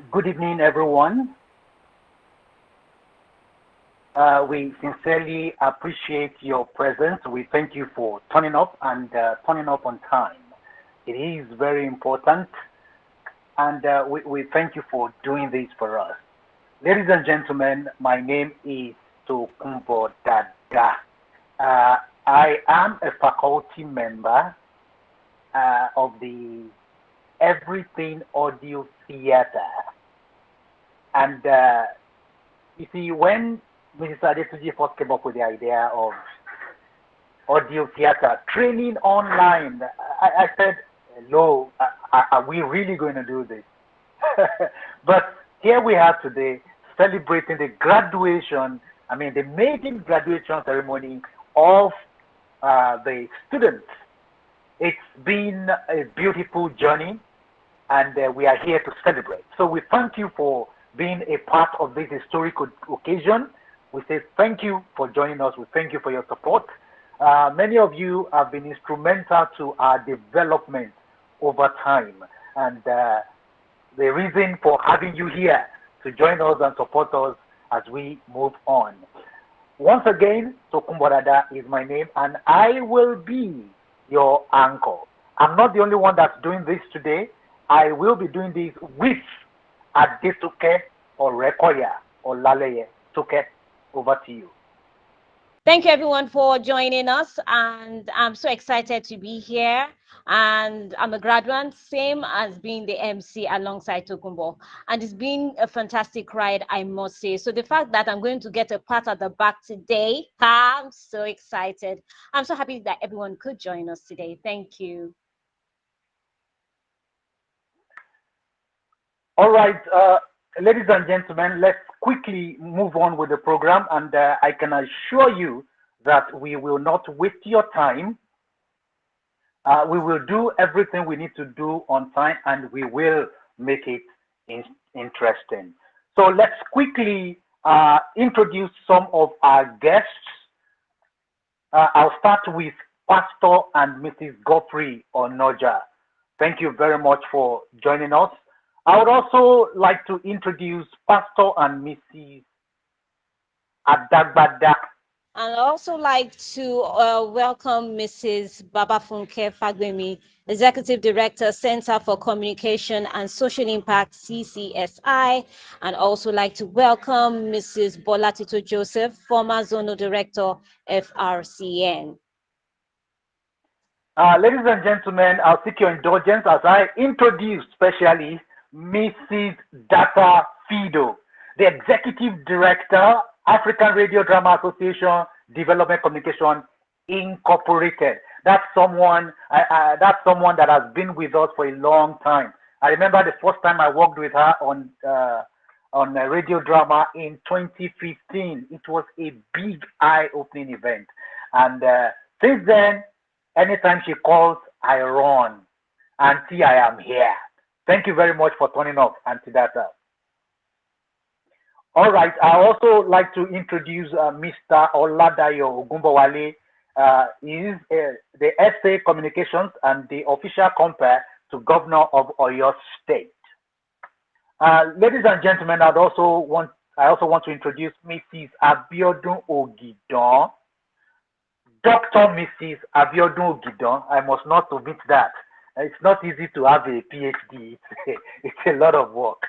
Good evening, everyone. We sincerely appreciate your presence. We thank you for turning up and turning up on time. It is very important, and we thank you for doing this for us. Ladies and gentlemen, my name is Tokumbo Dada. I am a faculty member of the Everything Audio Theater. And you see, when Mrs. Adetuji first came up with the idea of audio theater training online, I said, hello, are we really going to do this? But here we are today celebrating the graduation, the maiden graduation ceremony of the students. It's been a beautiful journey, and we are here to celebrate. So we thank you for being a part of this historic occasion. We say thank you for joining us. We thank you for your support. Many of you have been instrumental to our development over time. And the reason for having you here to join us and support us as we move on. Once again, Tokumbo Dada is my name, and I will be your anchor. I'm not the only one that's doing this today. I will be doing this with Adetuke or Rekoya or Laleye. Tuke, over to you. Thank you, everyone, for joining us. And I'm so excited to be here. And I'm a graduate, same as being the MC alongside Tokumbo. And it's been a fantastic ride, I must say. So the fact that I'm going to get a part at the back today, I'm so excited. I'm so happy that everyone could join us today. Thank you. All right. Ladies and gentlemen, let's quickly move on with the program, and I can assure you that we will not waste your time. We will do everything we need to do on time, and we will make it interesting. So let's quickly introduce some of our guests. I'll start with Pastor and Mrs. Godfrey Onoja. Thank you very much for joining us. I would also like to introduce Pastor and Mrs. Adagbada. And I'd also like to welcome Mrs. Babafunke Fagbemi, Executive Director, Center for Communication and Social Impact, CCSI. And also like to welcome Mrs. Bolatito Joseph, former Zonal Director, FRCN. Ladies and gentlemen, I'll seek your indulgence as I introduce specially Mrs. Data Phido, the Executive Director, African Radio Drama Association, Development Communication Incorporated. That's someone that has been with us for a long time. I remember the first time I worked with her on a radio drama in 2015. It was a big eye-opening event. And since then, anytime she calls, I run. Auntie, I am here. Thank you very much for turning up, Auntie Data. All right, I also like to introduce Mr. Oladayo Ogunbowale. He is the SA Communications and the official compare to Governor of Oyo State. Ladies and gentlemen, I also want to introduce Mrs. Abiodun Ogidon. Dr. Mrs. Abiodun Ogidon. I must not omit that. It's not easy to have a PhD. It's a lot of work.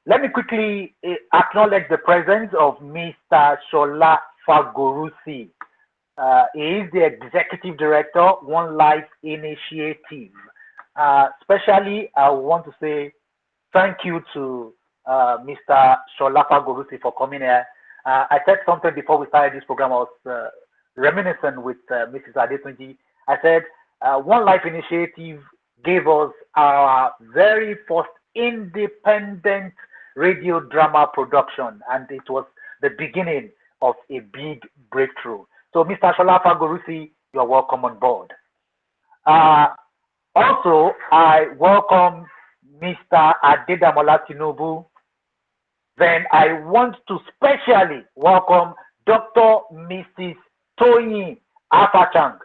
Let me quickly acknowledge the presence of Mr. Shola Fagorusi. He is the Executive Director, One Life Initiative. Especially, I want to say thank you to Mr. Shola Fagorusi for coming here. I said something before we started this program. I was reminiscent with Mrs. Adetunji. I said, One Life Initiative gave us our very first independent radio drama production, and it was the beginning of a big breakthrough. So, Mr. Shola Fagorusi, you're welcome on board. Also, I welcome Mr. Adedamola Tinubu. Then I want to specially welcome Dr. Mrs. Toyin Afachang.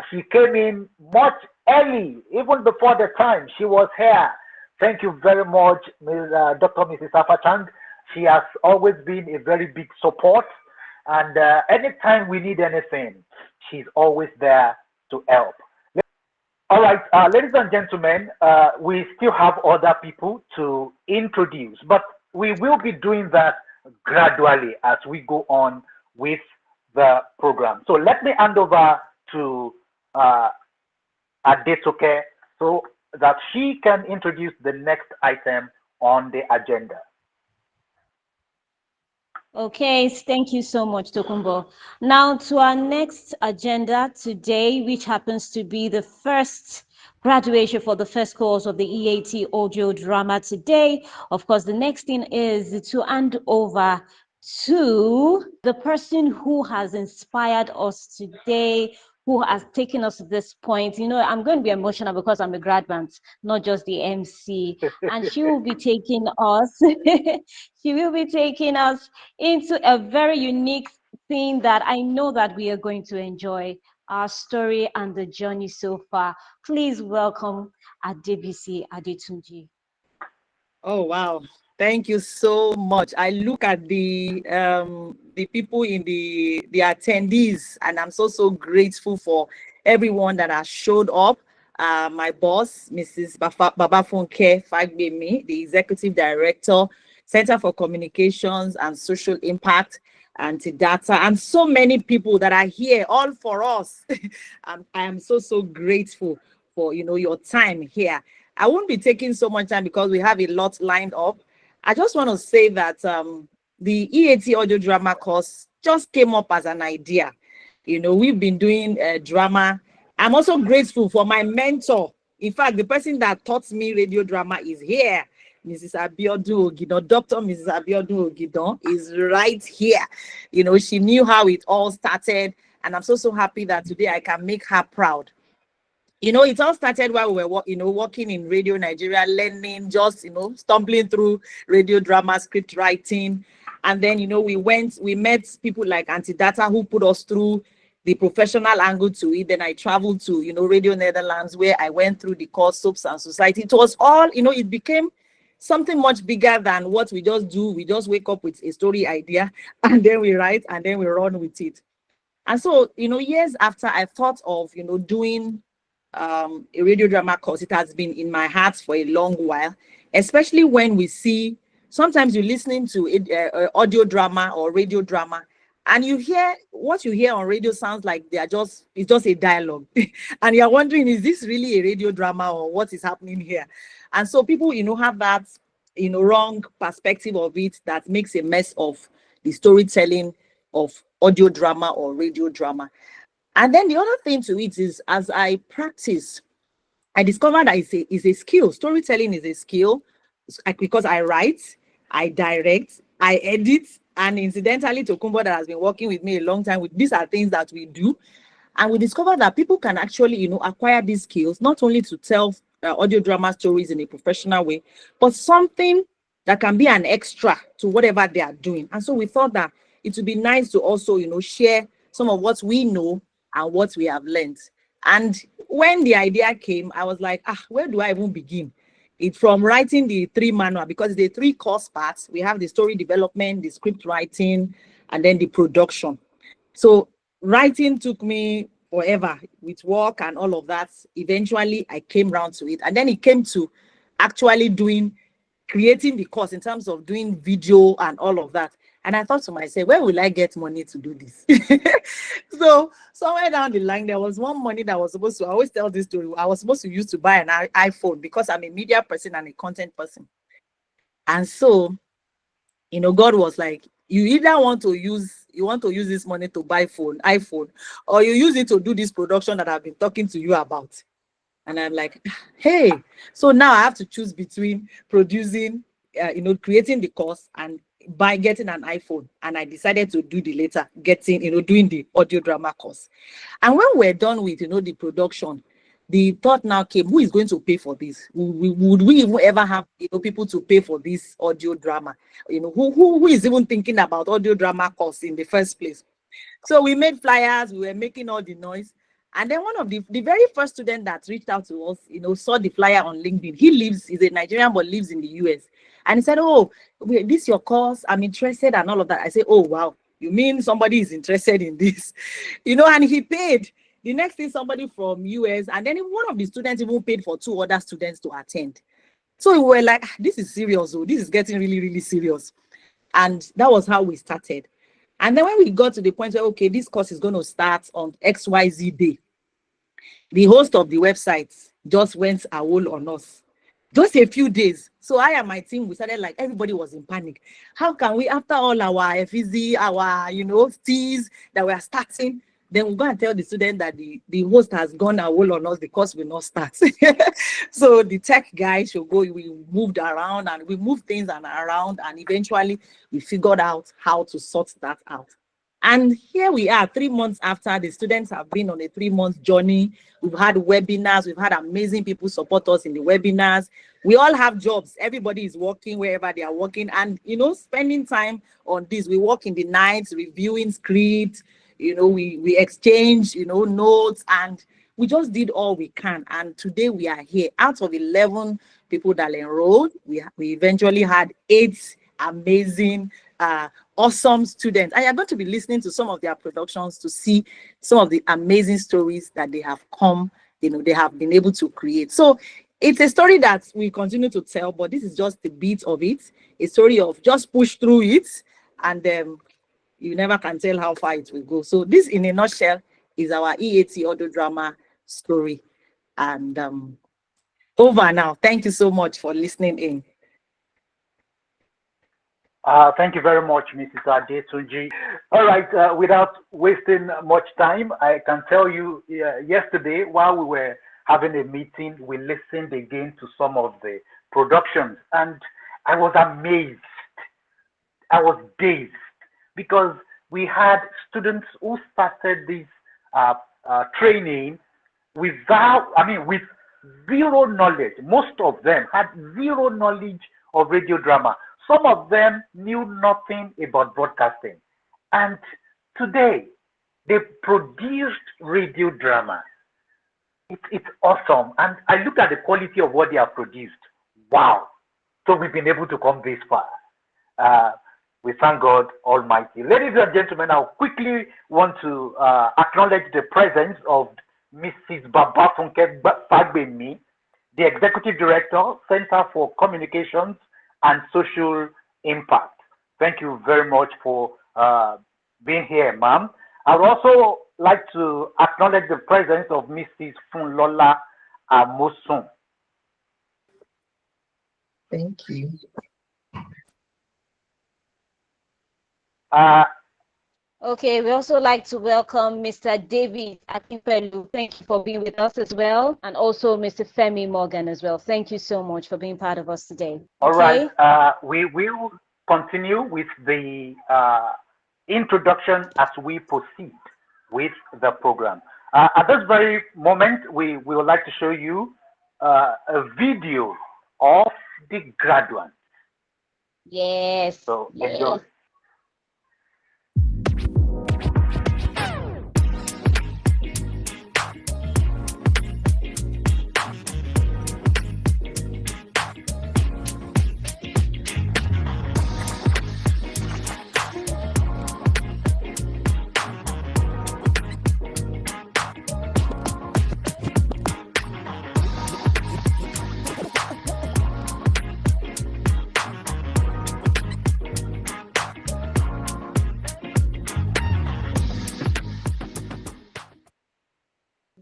She came in much early, even before the time. She was here Thank you very much, Dr. Mrs. Afachang. She has always been a very big support. And anytime we need anything, she's always there to help. All right, ladies and gentlemen, we still have other people to introduce, but we will be doing that gradually as we go on with the program. So let me hand over to Adesoke so that she can introduce the next item on the agenda. Okay, thank you so much, Tokumbo. Now to our next agenda today, which happens to be the first graduation for the first course of the EAT audio drama today. Of course, the next thing is to hand over to the person who has inspired us today, who has taken us to this point. You know, I'm going to be emotional because I'm a graduate, not just the MC. And she will be taking us, she will be taking us into a very unique thing that I know that we are going to enjoy, our story and the journey so far. Please welcome Adebisi Adetunji. Oh, wow. Thank you so much. I look at the people in the attendees, and I'm so grateful for everyone that has showed up. My boss, Mrs. Babafunke Fagbemi, the Executive Director, Center for Communications and Social Impact, Anti-Data, and so many people that are here, all for us. I am so grateful for your time here. I won't be taking so much time because we have a lot lined up. I just want to say that the EAT audio drama course just came up as an idea. We've been doing drama. I'm also grateful for my mentor. In fact, the person that taught me radio drama is here. Mrs. Abiodun Ogidon, Dr. Mrs. Abiodun Ogidon is right here. She knew how it all started, and I'm so happy that today I can make her proud. It all started while we were, working in Radio Nigeria, learning, just, stumbling through radio drama, script writing. And then, we met people like Anti-Data who put us through the professional angle to it. Then I traveled to, Radio Netherlands, where I went through the course, Soaps and Society. It was all, it became something much bigger than what we just do. We just wake up with a story idea, and then we write, and then we run with it. And so, years after I thought of, doing a radio drama course, it has been in my heart for a long while, especially when we see, sometimes you're listening to audio drama or radio drama, and you hear what you hear on radio sounds like it's just a dialogue. And you're wondering, is this really a radio drama or what is happening here? And so people, have that, wrong perspective of it that makes a mess of the storytelling of audio drama or radio drama. And then the other thing to it is, as I practice, I discovered that it's a skill. Storytelling is a skill because I write, I direct, I edit, and incidentally, Tokumbo that has been working with me a long time, these are things that we do. And we discovered that people can actually, acquire these skills, not only to tell audio drama stories in a professional way, but something that can be an extra to whatever they are doing. And so we thought that it would be nice to also, share some of what we know and what we have learned. And when the idea came, I was like, where do I even begin? It's from writing the 3 manual, because the 3 course parts. We have the story development, the script writing, and then the production. So writing took me forever with work and all of that. Eventually, I came around to it. And then it came to actually creating the course in terms of doing video and all of that. And I thought to myself, where will I get money to do this? So somewhere down the line, there was one money that was supposed to, I always tell this story, I was supposed to use to buy an iPhone because I'm a media person and a content person. And so, God was like, you either want to use this money to buy iPhone, or you use it to do this production that I've been talking to you about. And I'm like, hey, so now I have to choose between producing, creating the course and by getting an iPhone. And I decided to do the later, doing the audio drama course. And when we're done with, the production, the thought now came, who is going to pay for this? Would we even ever have, people to pay for this audio drama? Who is even thinking about audio drama course in the first place? So we made flyers, we were making all the noise. And then one of the very first student that reached out to us, saw the flyer on LinkedIn. He's a Nigerian, but lives in the US. And he said, oh, this is your course. I'm interested and all of that. I said, oh, wow. You mean somebody is interested in this? And he paid. The next thing, somebody from US, and then one of the students even paid for 2 other students to attend. So we were like, this is serious. Oh, this is getting really, really serious. And that was how we started. And then when we got to the point where, okay, this course is going to start on XYZ day, the host of the website just went a hole on us. Just a few days. So I and my team, we started like, everybody was in panic. How can we, after all our FEZ, our, T's that we are starting, then we go and tell the student that the host has gone a hole on us, the course will not start. So the tech guy should go, we moved around and we moved things around, and eventually we figured out how to sort that out. And here we are 3 months after. The students have been on a 3-month journey. We've had webinars. We've had amazing people support us in the webinars. We all have jobs. Everybody is working wherever they are working. And, spending time on this. We work in the nights, reviewing scripts. We exchange, notes, and we just did all we can. And today we are here. Out of 11 people that enrolled, we eventually had 8 amazing, awesome students. And you're going to be listening to some of their productions to see some of the amazing stories that they have they have been able to create. So it's a story that we continue to tell, but this is just the bit of it, a story of just push through it, and you never can tell how far it will go. So this, in a nutshell, is our EAT audio drama story. And over now. Thank you so much for listening in. Thank you very much, Mrs. Adetunji. All right, without wasting much time, I can tell you yesterday while we were having a meeting, we listened again to some of the productions, and I was amazed. I was dazed because we had students who started this training with zero knowledge. Most of them had zero knowledge of radio drama. Some of them knew nothing about broadcasting. And today, they produced radio drama. It's awesome. And I look at the quality of what they have produced. Wow. So we've been able to come this far. We thank God Almighty. Ladies and gentlemen, I quickly want to acknowledge the presence of Mrs. Babafunke Fagbemi, the Executive Director, Center for Communications and Social Impact. Thank you very much for being here, ma'am. I would also like to acknowledge the presence of Mrs. Funlola Amosun. Thank you. Okay, we also like to welcome Mr. David Akinpelu. Thank you for being with us as well. And also Mr. Femi Morgan as well. Thank you so much for being part of us today. All right. We will continue with the introduction as we proceed with the program. At this very moment, we would like to show you a video of the graduates. Yes. So yes. Enjoy.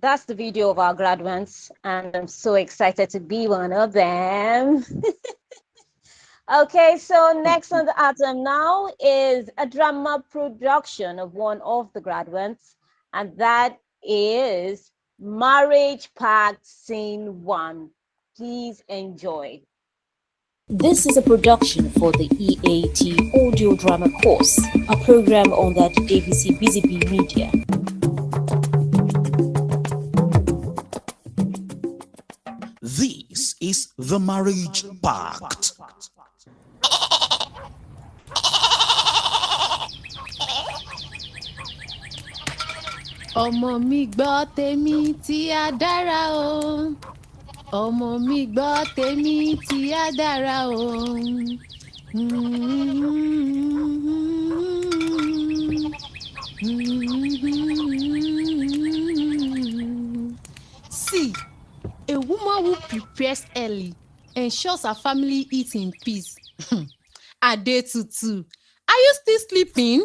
That's the video of our graduates, and I'm so excited to be one of them. Okay, so next on the item now is a drama production of one of the graduates, and that is Marriage Pact Scene 1. Please enjoy. This is a production for the EAT audio drama course, a program on the Debisibusybee media. This is the Marriage Pact. Ọmọ mi gbọ́ tèmi tí a dára o. Ọmọ mi gbọ́ tèmi tí a dára o. See, a woman who prepares early ensures her family eats in peace. Adetutu, are you still sleeping?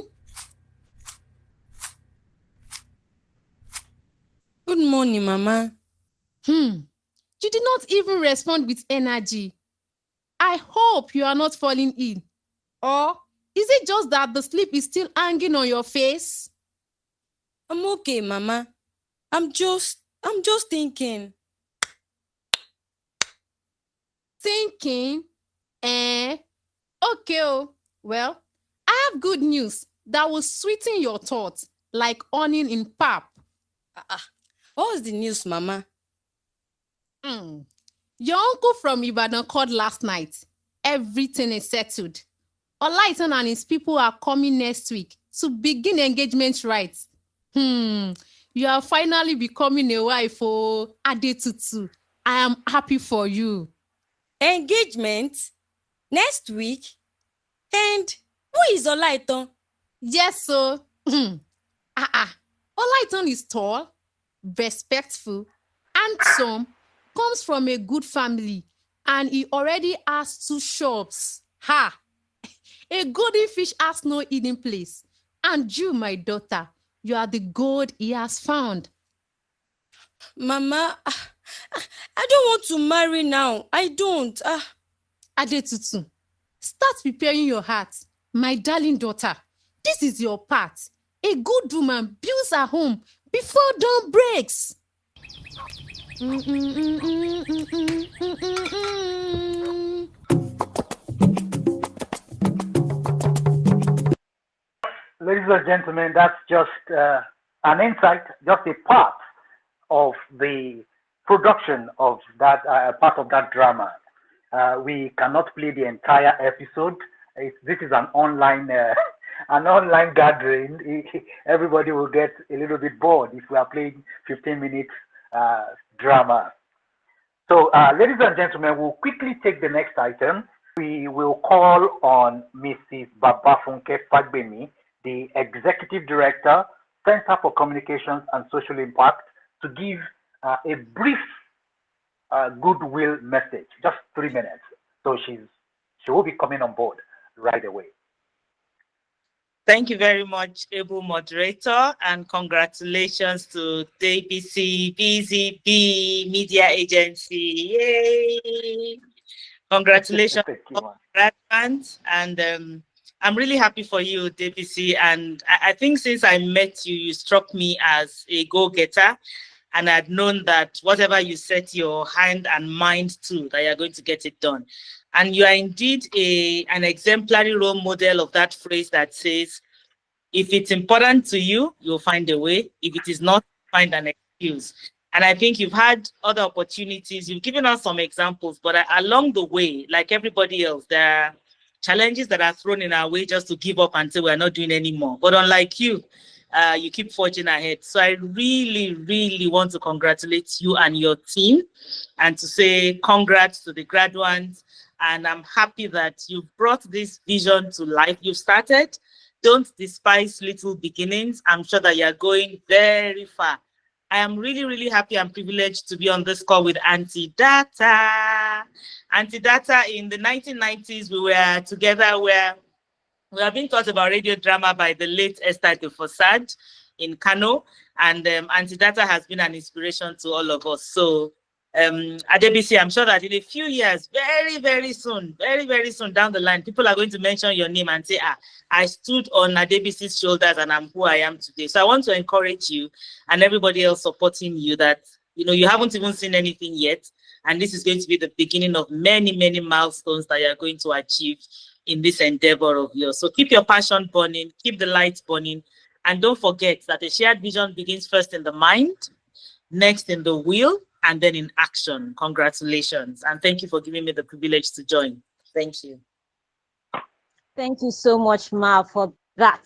Good morning, Mama. You did not even respond with energy. I hope you are not falling in. Or is it just that the sleep is still hanging on your face? I'm okay, Mama. I'm just thinking. Thinking? Okay. Oh. Well, I have good news that will sweeten your thoughts like onion in pap. What's the news, Mama? Your uncle from Ibadan called last night. Everything is settled. Olaitan and his people are coming next week to begin engagement rites. You are finally becoming a wife for Adetutu. I am happy for you. Engagement? Next week? And who is Olaitan? Yes, so. Olaitan is tall, respectful, handsome, comes from a good family, and he already has 2 shops. A golden fish has no hidden place. And you, my daughter, you are the gold he has found. Mama, I don't want to marry now. I don't. Adetutu, start preparing your heart. My darling daughter, this is your part. A good woman builds her home before dawn breaks. Ladies and gentlemen, that's just an insight, just a part of the production of that part of that drama. We cannot play the entire episode. This is an online gathering. Everybody will get a little bit bored if we are playing 15 minutes drama. So, ladies and gentlemen, we'll quickly take the next item. We will call on Mrs. Babafunke Fagbemi, the Executive Director, Center for Communications and Social Impact, to give a brief goodwill message, just 3 minutes. So she will be coming on board right away. Thank you very much, able moderator, and congratulations to Debisibusybee Media Agency. Yay! Congratulations, graduates, and I'm really happy for you, Debisi. And I think since I met you, you struck me as a go-getter, and I'd known that whatever you set your hand and mind to, that you're going to get it done. And you are indeed an exemplary role model of that phrase that says, if it's important to you, you'll find a way. If it is not, find an excuse. And I think you've had other opportunities. You've given us some examples, but along the way, like everybody else, there are challenges that are thrown in our way just to give up and say we're not doing anymore. But unlike you, you keep forging ahead. So I really, really want to congratulate you and your team and to say congrats to the graduates. And I'm happy that you've brought this vision to life. You've started. Don't despise little beginnings. I'm sure that you're going very far. I am really, really happy and privileged to be on this call with Auntie Data. Auntie Data, in the 1990s, we were together where we have been taught about radio drama by the late Esther de Fossard in Kano. And Auntie Data has been an inspiration to all of us. So Adebisi, I'm sure that in a few years, very, very soon down the line, people are going to mention your name and say, I stood on Adebisi's shoulders and I'm who I am today. So I want to encourage you and everybody else supporting you that, you haven't even seen anything yet. And this is going to be the beginning of many, many milestones that you're going to achieve in this endeavor of yours. So keep your passion burning, keep the lights burning, and don't forget that a shared vision begins first in the mind, next in the will, and then in action. Congratulations. And thank you for giving me the privilege to join. Thank you. Thank you so much, Ma, for that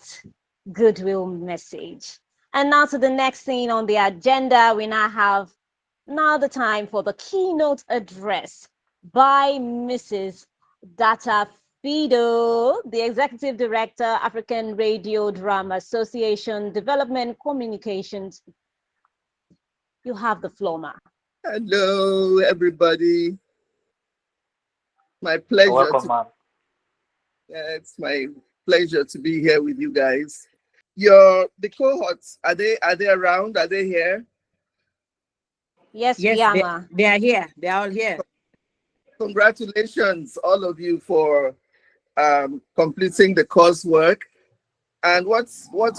goodwill message. And now to the next thing on the agenda, we now have the time for the keynote address by Mrs. Data Phido, the Executive Director, African Radio Drama Association, Development Communications. You have the floor, ma. Hello, everybody. My pleasure. Welcome, ma'am. It's my pleasure to be here with you guys. The cohorts, are they around? Are they here? Yes, we are, ma. They are here. They are all here. Congratulations, all of you, for completing the coursework. And what's really...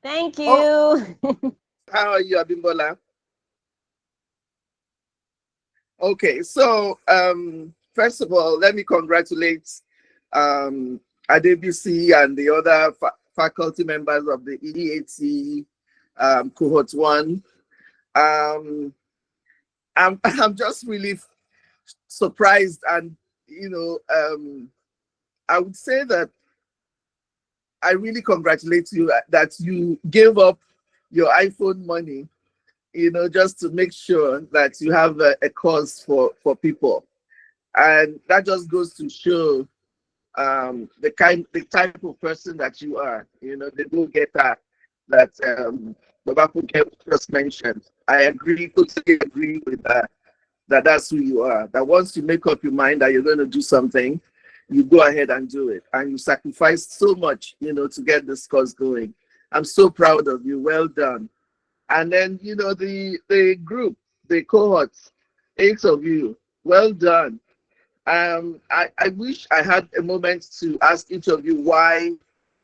Thank you. Oh, how are you, Abimbola? Okay, so first of all, let me congratulate ARDA-DCI and the other faculty members of the EAT Cohort 1. I'm just really surprised, and I would say that I really congratulate you that you gave up your iPhone money, just to make sure that you have a cause for people. And that just goes to show the type of person that you are, the go-getter that Babapunke just mentioned. I totally agree with that that's who you are. That once you make up your mind that you're going to do something, you go ahead and do it. And you sacrificed so much, to get this course going. I'm so proud of you. Well done. And then, the group, the cohorts, 8 of you, well done. I wish I had a moment to ask each of you why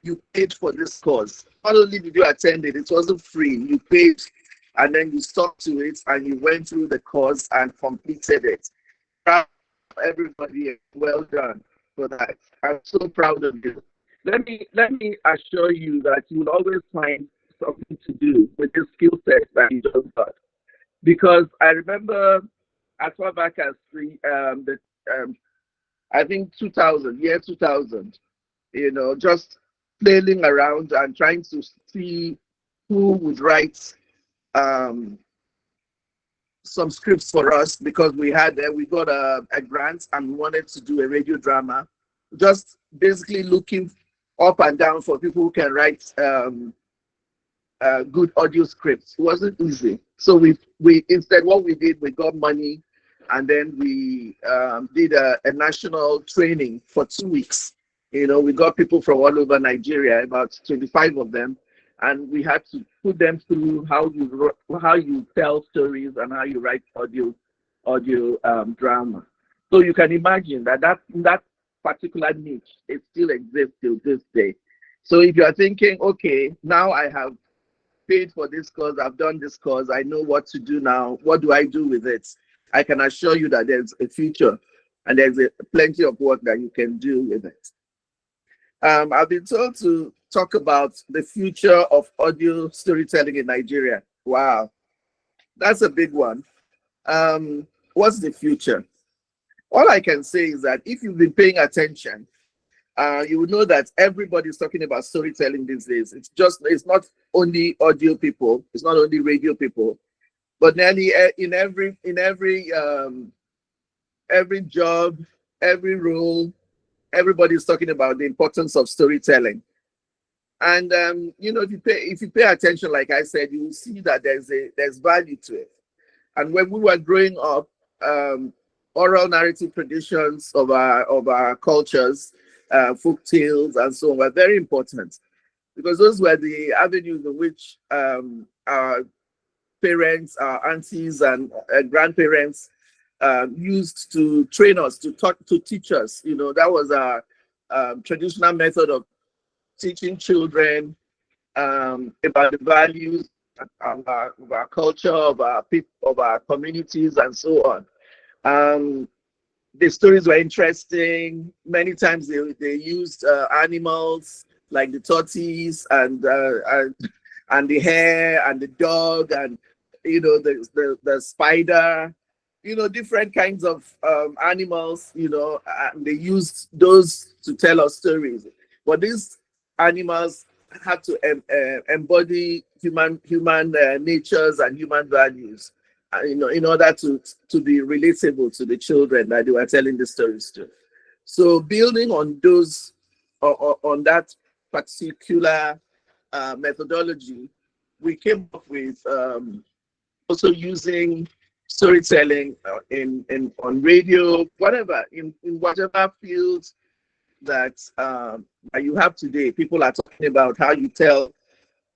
you paid for this course. Not only did you attend it, it wasn't free. You paid, and then you stuck to it, and you went through the course and completed it. Proud of everybody. Well done for that. I'm so proud of you. Let me assure you that you will always find something to do with the skill set that you just got. Because I remember as far back as I think 2000, year 2000, just flailing around and trying to see who would write some scripts for us, because we got a grant and we wanted to do a radio drama. Just basically looking up and down for people who can write good audio scripts. It wasn't easy. So we instead, what we did, we got money, and then we did a national training for 2 weeks. We got people from all over Nigeria, about 25 of them, and we had to put them through how you tell stories and how you write audio drama. So you can imagine that particular niche, it still exists till this day. So if you are thinking, okay, now I have paid for this course, I've done this course, I know what to do now, what do I do with it? I can assure you that there's a future and there's plenty of work that you can do with it. I've been told to talk about the future of audio storytelling in Nigeria. Wow, that's a big one. What's the future? All I can say is that if you've been paying attention, you will know that everybody's talking about storytelling these days. It's not only audio people, it's not only radio people, but nearly in every job, every role, everybody's talking about the importance of storytelling. And if you pay attention, like I said, you will see that there's value to it. And when we were growing up, oral narrative traditions of our cultures, folk tales and so on, were very important, because those were the avenues in which our parents, our aunties and grandparents used to train us, to teach us. That was our traditional method of teaching children about the values of our culture, of our people, of our communities, and so on. The stories were interesting. Many times they used animals like the tortoise and the hare and the dog and the spider, different kinds of animals. And they used those to tell us stories. But these animals had to embody human natures and human values, in order to be relatable to the children that they were telling the stories to. So building on those, on that particular methodology, we came up with also using storytelling in on radio, whatever, in whatever fields that you have today. People are talking about how you tell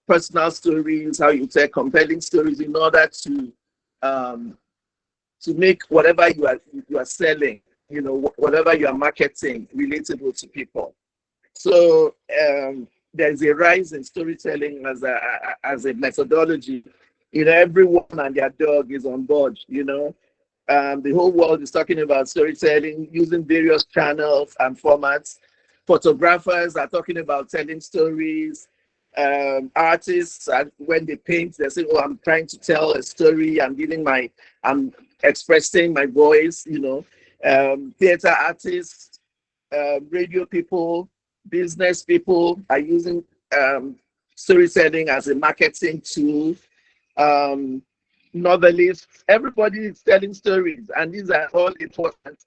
personal stories, how you tell compelling stories in order to make whatever you are selling, whatever you are marketing, relatable to people. So there's a rise in storytelling as a methodology. Everyone and their dog is on board. The whole world is talking about storytelling using various channels and formats. Photographers are talking about telling stories. Artists, when they paint, they say, "Oh, I'm trying to tell a story. I'm expressing my voice." Theater artists, radio people, business people are using storytelling as a marketing tool. Novelists, everybody is telling stories, and these are all important.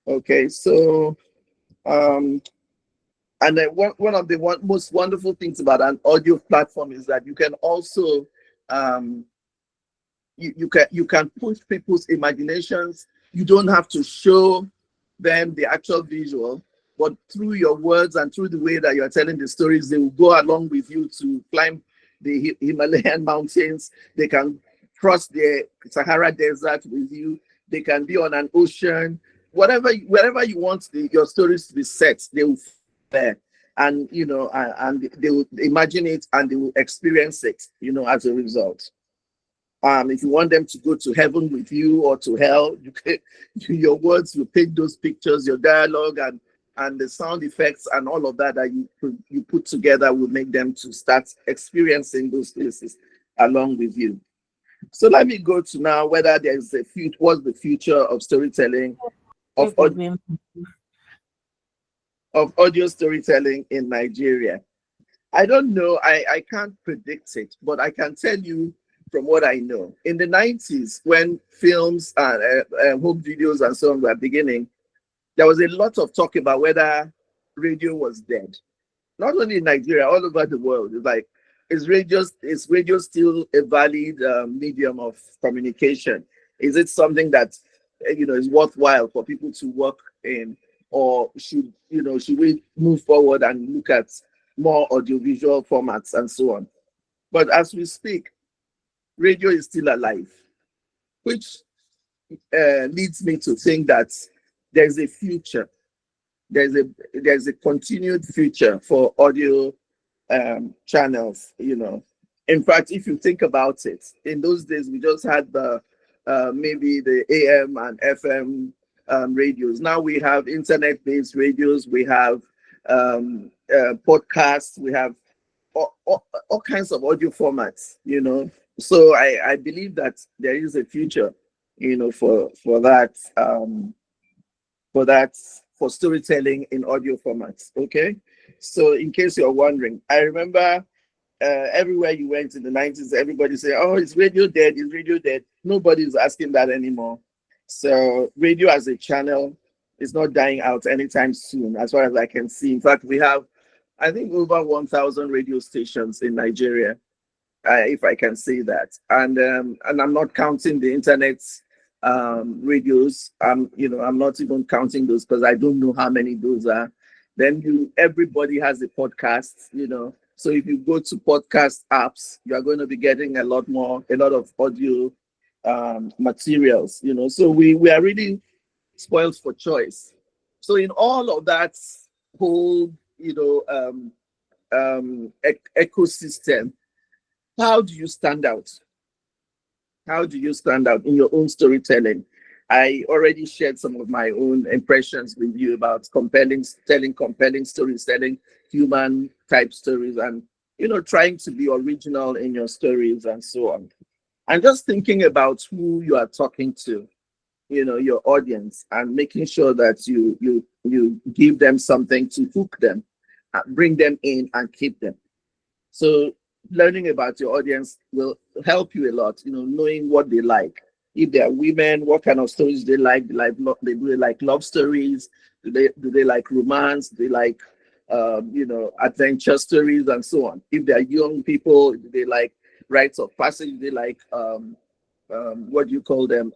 Okay, so and then one of the most wonderful things about an audio platform is that you can also you can push people's imaginations. You don't have to show them the actual visual, but through your words and through the way that you're telling the stories, they will go along with you to climb the Himalayan mountains. They can cross the Sahara Desert with you. They can be on an ocean. Wherever you want your stories to be set, they will there, and and they will imagine it and they will experience it, as a result. If you want them to go to heaven with you or to hell, your words will paint those pictures, your dialogue and the sound effects and all of that you put together will make them to start experiencing those places along with you. So let me go to now whether there's a future. What's the future of storytelling, of audio storytelling in Nigeria? I don't know. I can't predict it, but I can tell you from what I know. In the 90s, when films and home videos and so on were beginning, there was a lot of talk about whether radio was dead. Not only in Nigeria, all over the world. It's like, is radio still a valid medium of communication? Is it something that is worthwhile for people to work in, or should we move forward and look at more audiovisual formats and so on? But as we speak, radio is still alive, which leads me to think that there's a future. There's a continued future for audio channels. In fact, if you think about it, in those days we just had the maybe the AM and FM radios. Now we have internet-based radios. We have podcasts. We have all kinds of audio formats. So I believe that there is a future, for storytelling in audio formats. Okay, so in case you're wondering, I remember everywhere you went in the 90s, everybody said, "Oh, is radio dead? Is radio dead?" Nobody's asking that anymore. So radio as a channel is not dying out anytime soon, as far as I can see. In fact, we have, I think, over 1,000 radio stations in Nigeria, if I can say that. And I'm not counting the internet radios. I'm not even counting those because I don't know how many those are. Then everybody has a podcast, So if you go to podcast apps, you are going to be getting a lot of audio materials, So we are really spoiled for choice. So in all of that whole, ecosystem, how do you stand out? How do you stand out in your own storytelling? I already shared some of my own impressions with you about telling compelling stories, telling human type stories, and trying to be original in your stories and so on. And just thinking about who you are talking to, your audience, and making sure that you give them something to hook them, bring them in and keep them. So learning about your audience will help you a lot, knowing what they like. If they are women, what kind of stories they like. Do they like love stories? Do they like romance? Do they like adventure stories and so on? If they are young people, do they like rites of passage? Do they like what do you call them?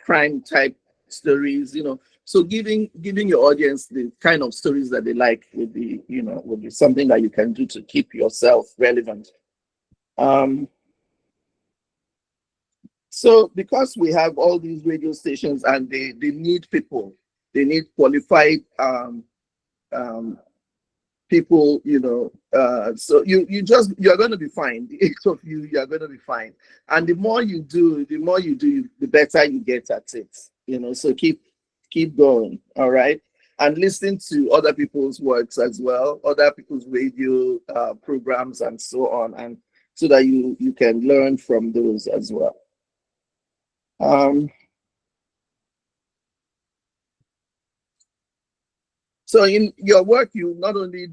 Crime type stories, So giving your audience the kind of stories that they like would be something that you can do to keep yourself relevant. So because we have all these radio stations and they need people, they need qualified people, so you're going to be fine. The 8 of you're going to be fine. And the more you do, the better you get at it, so keep going. All right. And listen to other people's works as well, other people's radio programs and so on, and so that you can learn from those as well. So in your work, you not only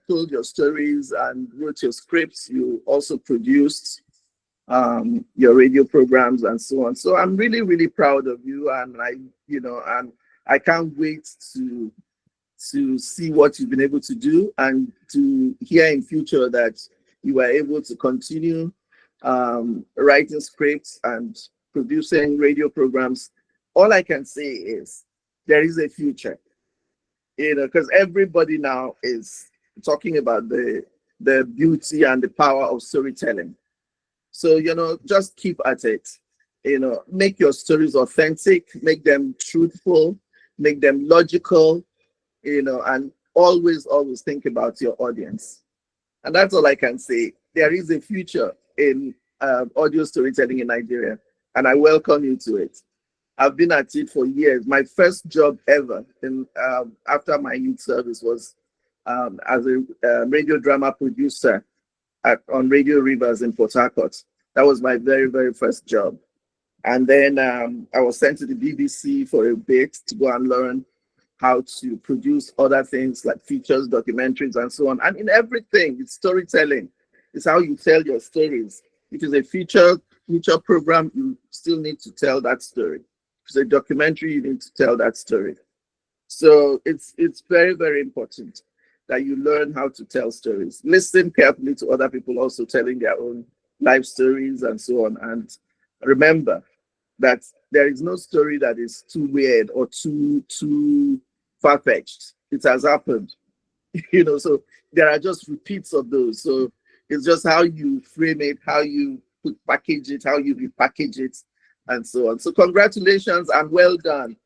told your stories and wrote your scripts, you also produced your radio programs and so on. So I'm really, really proud of you, and I can't wait to see what you've been able to do, and to hear in future that you were able to continue writing scripts and producing radio programs. All I can say is there is a future, because everybody now is talking about the beauty and the power of storytelling. So, just keep at it. Make your stories authentic, make them truthful, make them logical, and always think about your audience. And that's all I can say. There is a future in audio storytelling in Nigeria, and I welcome you to it. I've been at it for years. My first job ever after my youth service was as a radio drama producer on Radio Rivers in Port Harcourt. That was my very, very first job. And then I was sent to the BBC for a bit to go and learn how to produce other things like features, documentaries, and so on. And in everything, it's storytelling. It's how you tell your stories. If it's a feature program, you still need to tell that story. If it's a documentary, you need to tell that story. So it's very, very important that you learn how to tell stories. Listen carefully to other people also telling their own life stories and so on. And remember that there is no story that is too weird or too far-fetched. It has happened, so there are just repeats of those. So it's just how you frame it, how you package it, how you repackage it, and so on. So congratulations and well done.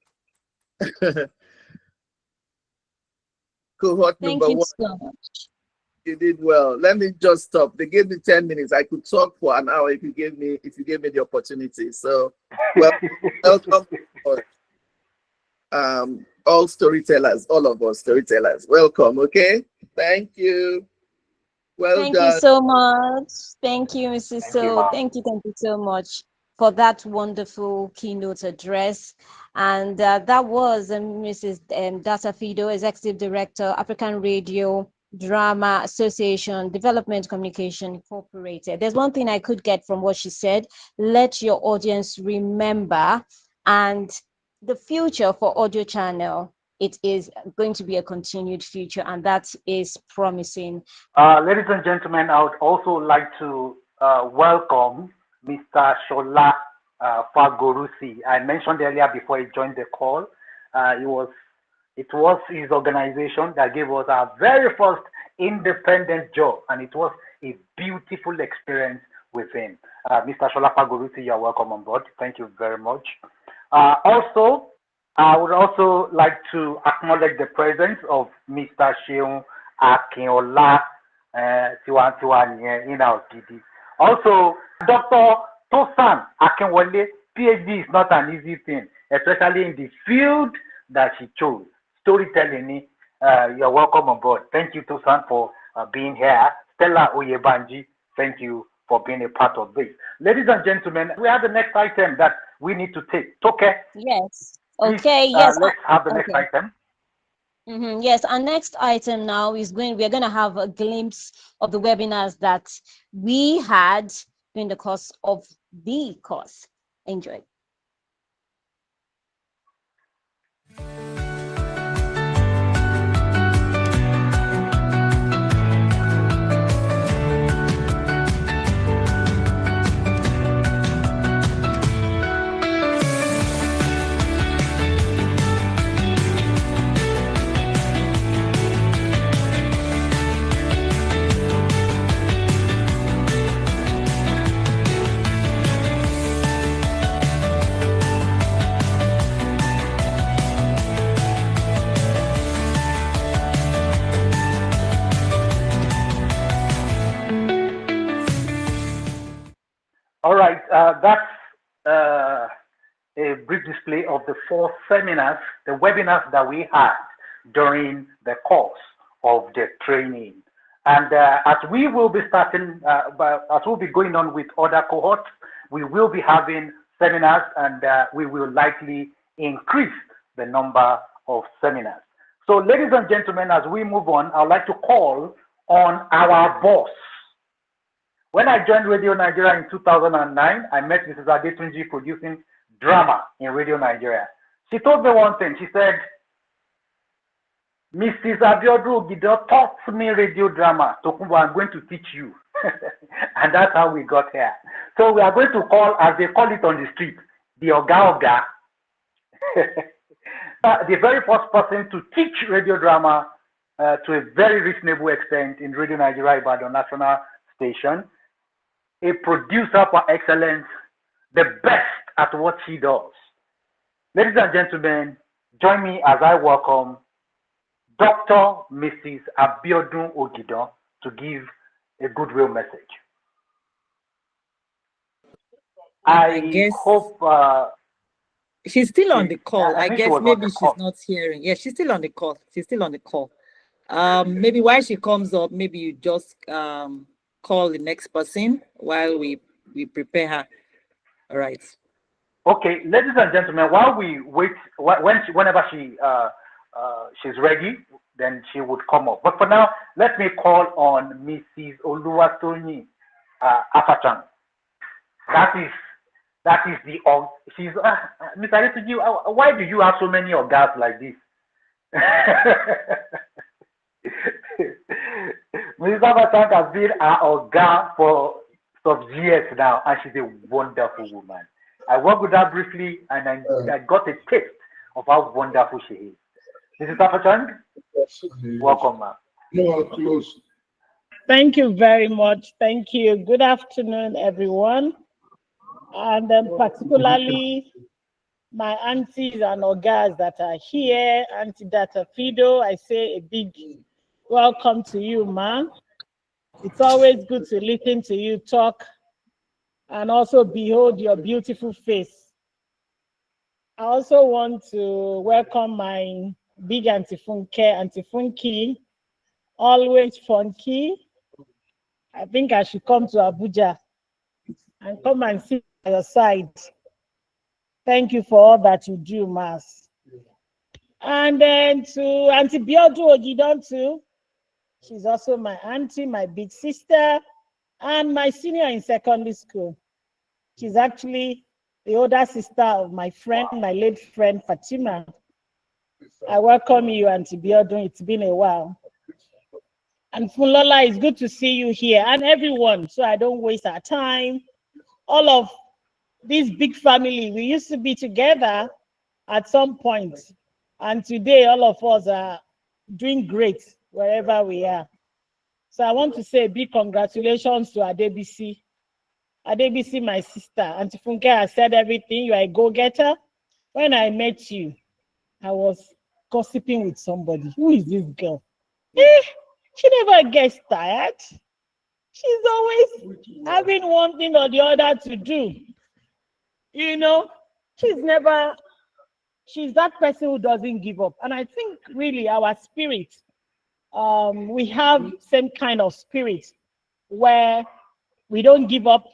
Cohort number 1. Thank you so much. You did well. Let me just stop. They gave me 10 minutes. I could talk for an hour if you gave me the opportunity. So, welcome, all storytellers, all of us storytellers. Welcome. Okay. Thank you. Thank you so much. Thank you, Mrs. So. Thank you so much for that wonderful keynote address. And that was Mrs. Data Phido, Executive Director, African Radio Drama Association, Development Communication Incorporated. There's one thing I could get from what she said. Let your audience remember, and the future for audio channel, it is going to be a continued future, and that is promising. Ladies and gentlemen, I would also like to welcome Mr. Shola Fagorusi. I mentioned earlier before he joined the call, it was his organization that gave us our very first independent job, and it was a beautiful experience with him. Mr. Shola Fagorusi, you're welcome on board. Thank you very much. Also, I would also like to acknowledge the presence of Mr. Sheung Akinola Tiwantiwa in our PD. Also, Dr. Tosan Akinwale, PhD is not an easy thing, especially in the field that she chose, storytelling. You're welcome on board. Thank you, Tosan, for being here. Stella Oyebanji, thank you for being a part of this. Ladies and gentlemen, we have the next item that we need to take. Okay? Yes. Okay, yes. Let's have the next item. Yes, our next item now is we're going to have a glimpse of the webinars that we had during the course of the course. Enjoy. All right, that's a brief display of the 4 seminars, the webinars that we had during the course of the training. And as we will be starting, as we'll be going on with other cohorts, we will be having seminars, and we will likely increase the number of seminars. So ladies and gentlemen, as we move on, I'd like to call on our boss. When I joined Radio Nigeria in 2009, I met Mrs. Adetunji producing drama in Radio Nigeria. She told me one thing. She said, Mrs. Abiodun Ogido taught me radio drama. Tokunbo, I'm going to teach you. And that's how we got here. So we are going to call, as they call it on the street, the Oga Oga. The very first person to teach radio drama to a very reasonable extent in Radio Nigeria Ibadan National Station. A producer for excellence, the best at what she does. Ladies and gentlemen, join me as I welcome Dr. Mrs. Abiodun Ogido to give a goodwill message. I guess hope she's still on the call. I guess maybe she's call. not hearing. Yeah, she's still on the call. She's still on the call. Maybe while she comes up, maybe you just call the next person while we prepare her. All right. Okay, ladies and gentlemen, while we wait, whenever she's ready, then she would come up. But for now, let me call on Mrs. Oluwatoyin Afachan. That is the she's Mr. Adetunji, why do you have so many orgas like this? Mrs. Afachan has been our orga for some years now, and she's a wonderful woman. I worked with her briefly, and I got a taste of how wonderful she is. Mrs. Afachan, welcome, ma'am. No, close. Thank you very much. Thank you. Good afternoon, everyone. And particularly my aunties and ogas that are here, Auntie Data Phido, I say a big welcome to you, ma'am. It's always good to listen to you talk and also behold your beautiful face. I also want to welcome my big Auntie Funke, Auntie Funky, always funky. I think I should come to Abuja and come and sit by your side. Thank you for all that you do, Mas. And then to Auntie Biodun Ogidon too. She's also my auntie, my big sister, and my senior in secondary school. She's actually the older sister of my friend, my late friend, Fatima. I welcome you, Auntie Biodun. It's been a while. And Funlola, it's good to see you here, and everyone, so I don't waste our time. All of this big family, we used to be together at some point, and today all of us are doing great wherever we are. So I want to say big congratulations to Adebisi. Adebisi, my sister. Auntie Funke has said everything. You are a go-getter. When I met you, I was gossiping with somebody. Who is this girl? She never gets tired. She's always having one thing or the other to do. You know, she's that person who doesn't give up. And I think really our spirit, we have same kind of spirit where we don't give up.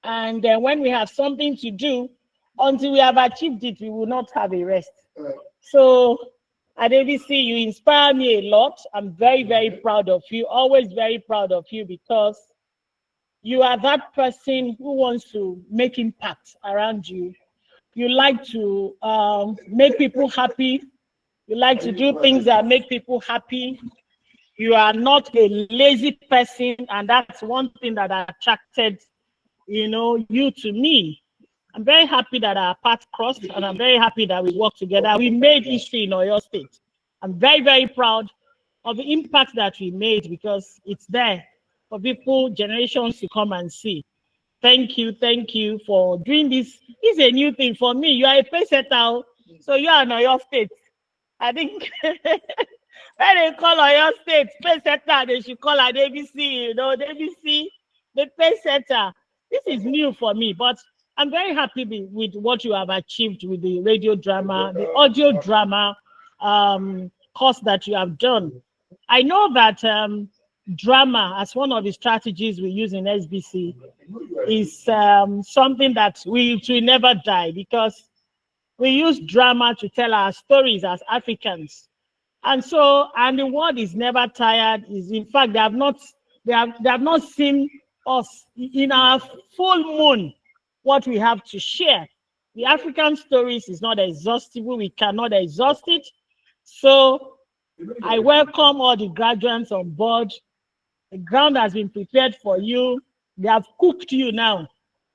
And then when we have something to do, until we have achieved it, we will not have a rest. So At ABC, you inspire me a lot. I'm very, very proud of you, always very proud of you, because you are that person who wants to make impact around you. You like to make people happy. You like to do things that make people happy. You are not a lazy person, and that's one thing that attracted, you to me. I'm very happy that our paths crossed, and I'm very happy that we worked together. We made history in Oyo State. I'm very, very proud of the impact that we made, because it's there for people, generations to come and see. Thank you for doing this. It's a new thing for me. You are a pace setter, so you are in Oyo State. I think when they call Oyo State pace setter, they should call an ABC, ABC, the pace setter. This is new for me, but I'm very happy with what you have achieved with the radio drama, the audio drama course that you have done. I know that drama, as one of the strategies we use in SBC, is something that will never die, because we use drama to tell our stories as Africans. And the word is never tired. In fact, they have not seen us in our full moon what we have to share. The African stories is not exhaustible. We cannot exhaust it. So I welcome all the graduates on board. The ground has been prepared for you. They have cooked you now.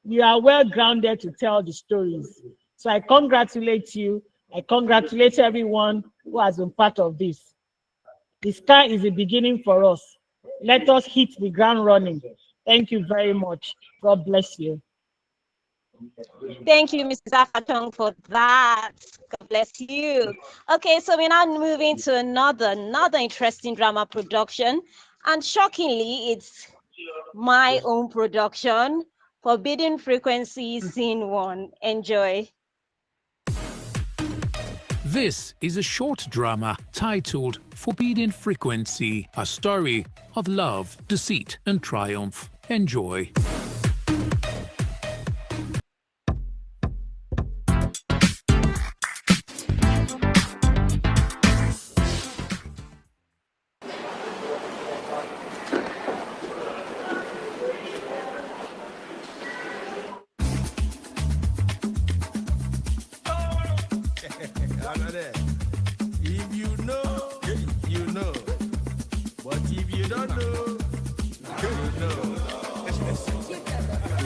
You are well grounded to tell the stories. So I congratulate you. I congratulate everyone who has been part of this. The sky is the beginning for us. Let us hit the ground running. Thank you very much. God bless you. Thank you, Mrs. Afatong, for that. God bless you. Okay, so we're now moving to another interesting drama production. And shockingly, it's my own production, Forbidden Frequency, Scene 1. Enjoy. This is a short drama titled Forbidden Frequency, a story of love, deceit, and triumph. Enjoy. If you know, you know. But if you don't know, you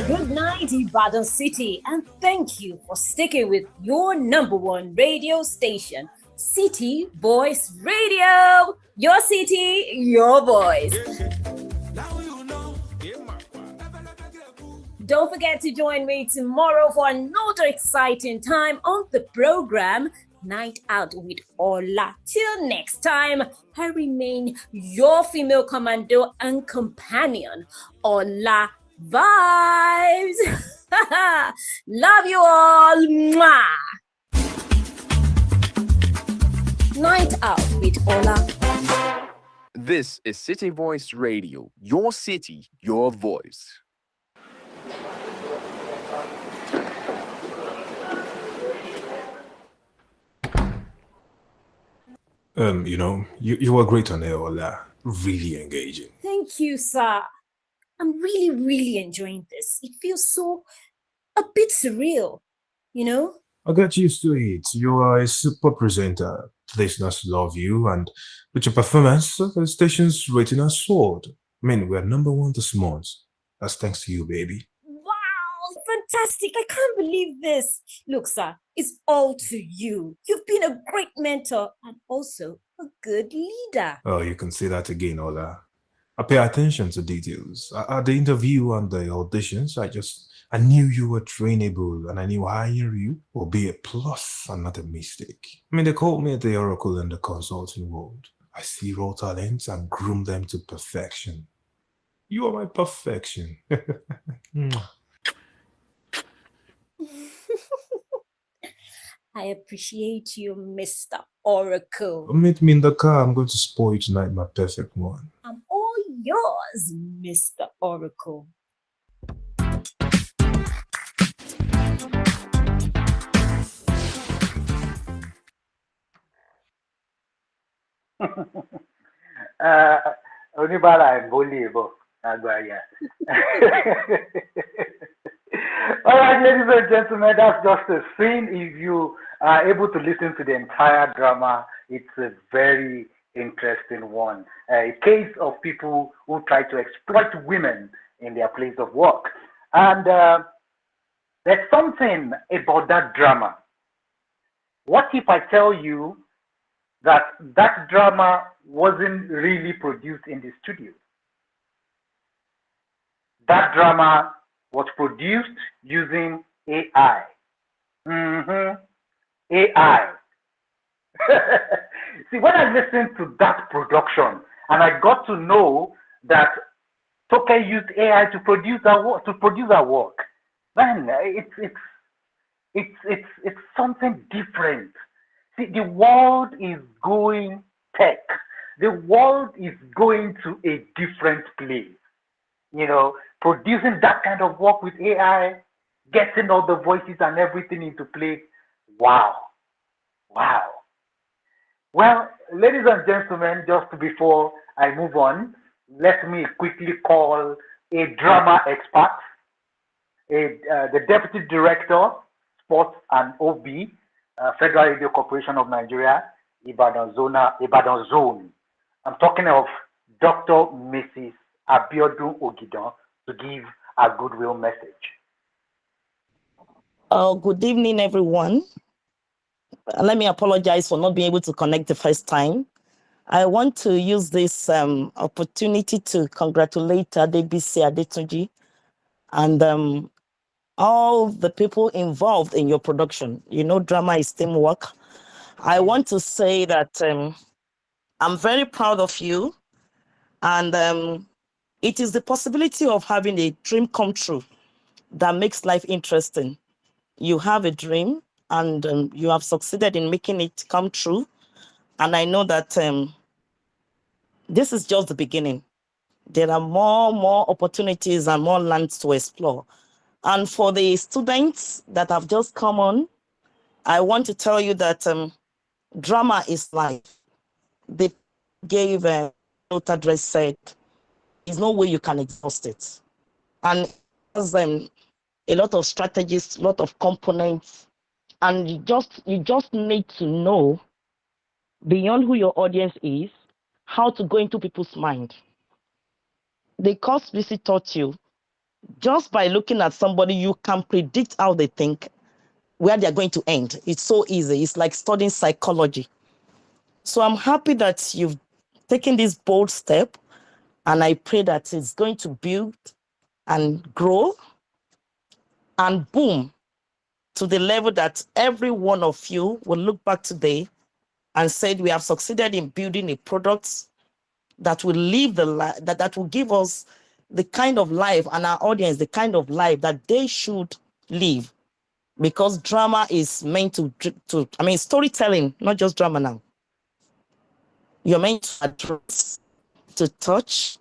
know. Good night, Ibadan City, and thank you for sticking with your #1 radio station, City Voice Radio. Your city, your voice. Don't forget to join me tomorrow for another exciting time on the program, Night Out with Ola. Till next time, I remain your female commando and companion, Ola Vibes. Love you all. Mwah. Night Out with Ola. This is City Voice Radio, your city, your voice. You were great on air, Ola. Really engaging. Thank you, sir. I'm really, really enjoying this. It feels so a bit surreal, I got used to it. You are a super presenter. Listeners love you, and with your performance, the station's rating has soared. We're #1 this month. That's thanks to you, baby. Wow, fantastic. I can't believe this. Look, sir, it's all to you. You've been a great mentor and also a good leader. Oh, you can say that again, Ola. I pay attention to details. At the interview and the auditions, I knew you were trainable, and I knew hiring you will be a plus and not a mistake. They called me the oracle in the consulting world. I see raw talents and groom them to perfection. You are my perfection. I appreciate you, Mr. Oracle. Meet me in the car. I'm going to spoil you tonight, my perfect one. I'm all yours, Mr. Oracle. Onibala and Bolibo. Agbaya. All right, ladies and gentlemen, that's just a scene. If you are able to listen to the entire drama, it's a very interesting one. A case of people who try to exploit women in their place of work. And there's something about that drama. What if I tell you that that drama wasn't really produced in the studio? That drama was produced using AI. AI. See, when I listened to that production and I got to know that Toke used AI to produce our work, man, it's something different. See, the world is going tech. The world is going to a different place. You know, producing that kind of work with AI, getting all the voices and everything into place. Wow. Wow. Well, ladies and gentlemen, just before I move on, let me quickly call a drama expert, the Deputy Director, Sports and OB, Federal Radio Corporation of Nigeria, Ibadan Zone. I'm talking of Dr. Mrs. Abiodun Ogidon to give a goodwill message. Good evening, everyone. Let me apologize for not being able to connect the first time. I want to use this opportunity to congratulate Debisibusybee and all the people involved in your production. You know, drama is teamwork. I want to say that I'm very proud of you, and it is the possibility of having a dream come true that makes life interesting. You have a dream, and you have succeeded in making it come true. And I know that this is just the beginning. There are more opportunities and more lands to explore. And for the students that have just come on, I want to tell you that drama is life. They gave a note address said, there's no way you can exhaust it. And it has a lot of strategies, a lot of components, and you just need to know beyond who your audience is, how to go into people's mind. The course visit taught you, just by looking at somebody, you can predict how they think, where they're going to end. It's so easy. It's like studying psychology. So I'm happy that you've taken this bold step, and I pray that it's going to build and grow and boom to the level that every one of you will look back today and said we have succeeded in building a product that will live the life, that will give us the kind of life, and our audience the kind of life that they should live. Because drama is meant to storytelling, not just drama now. You're meant to address, to touch,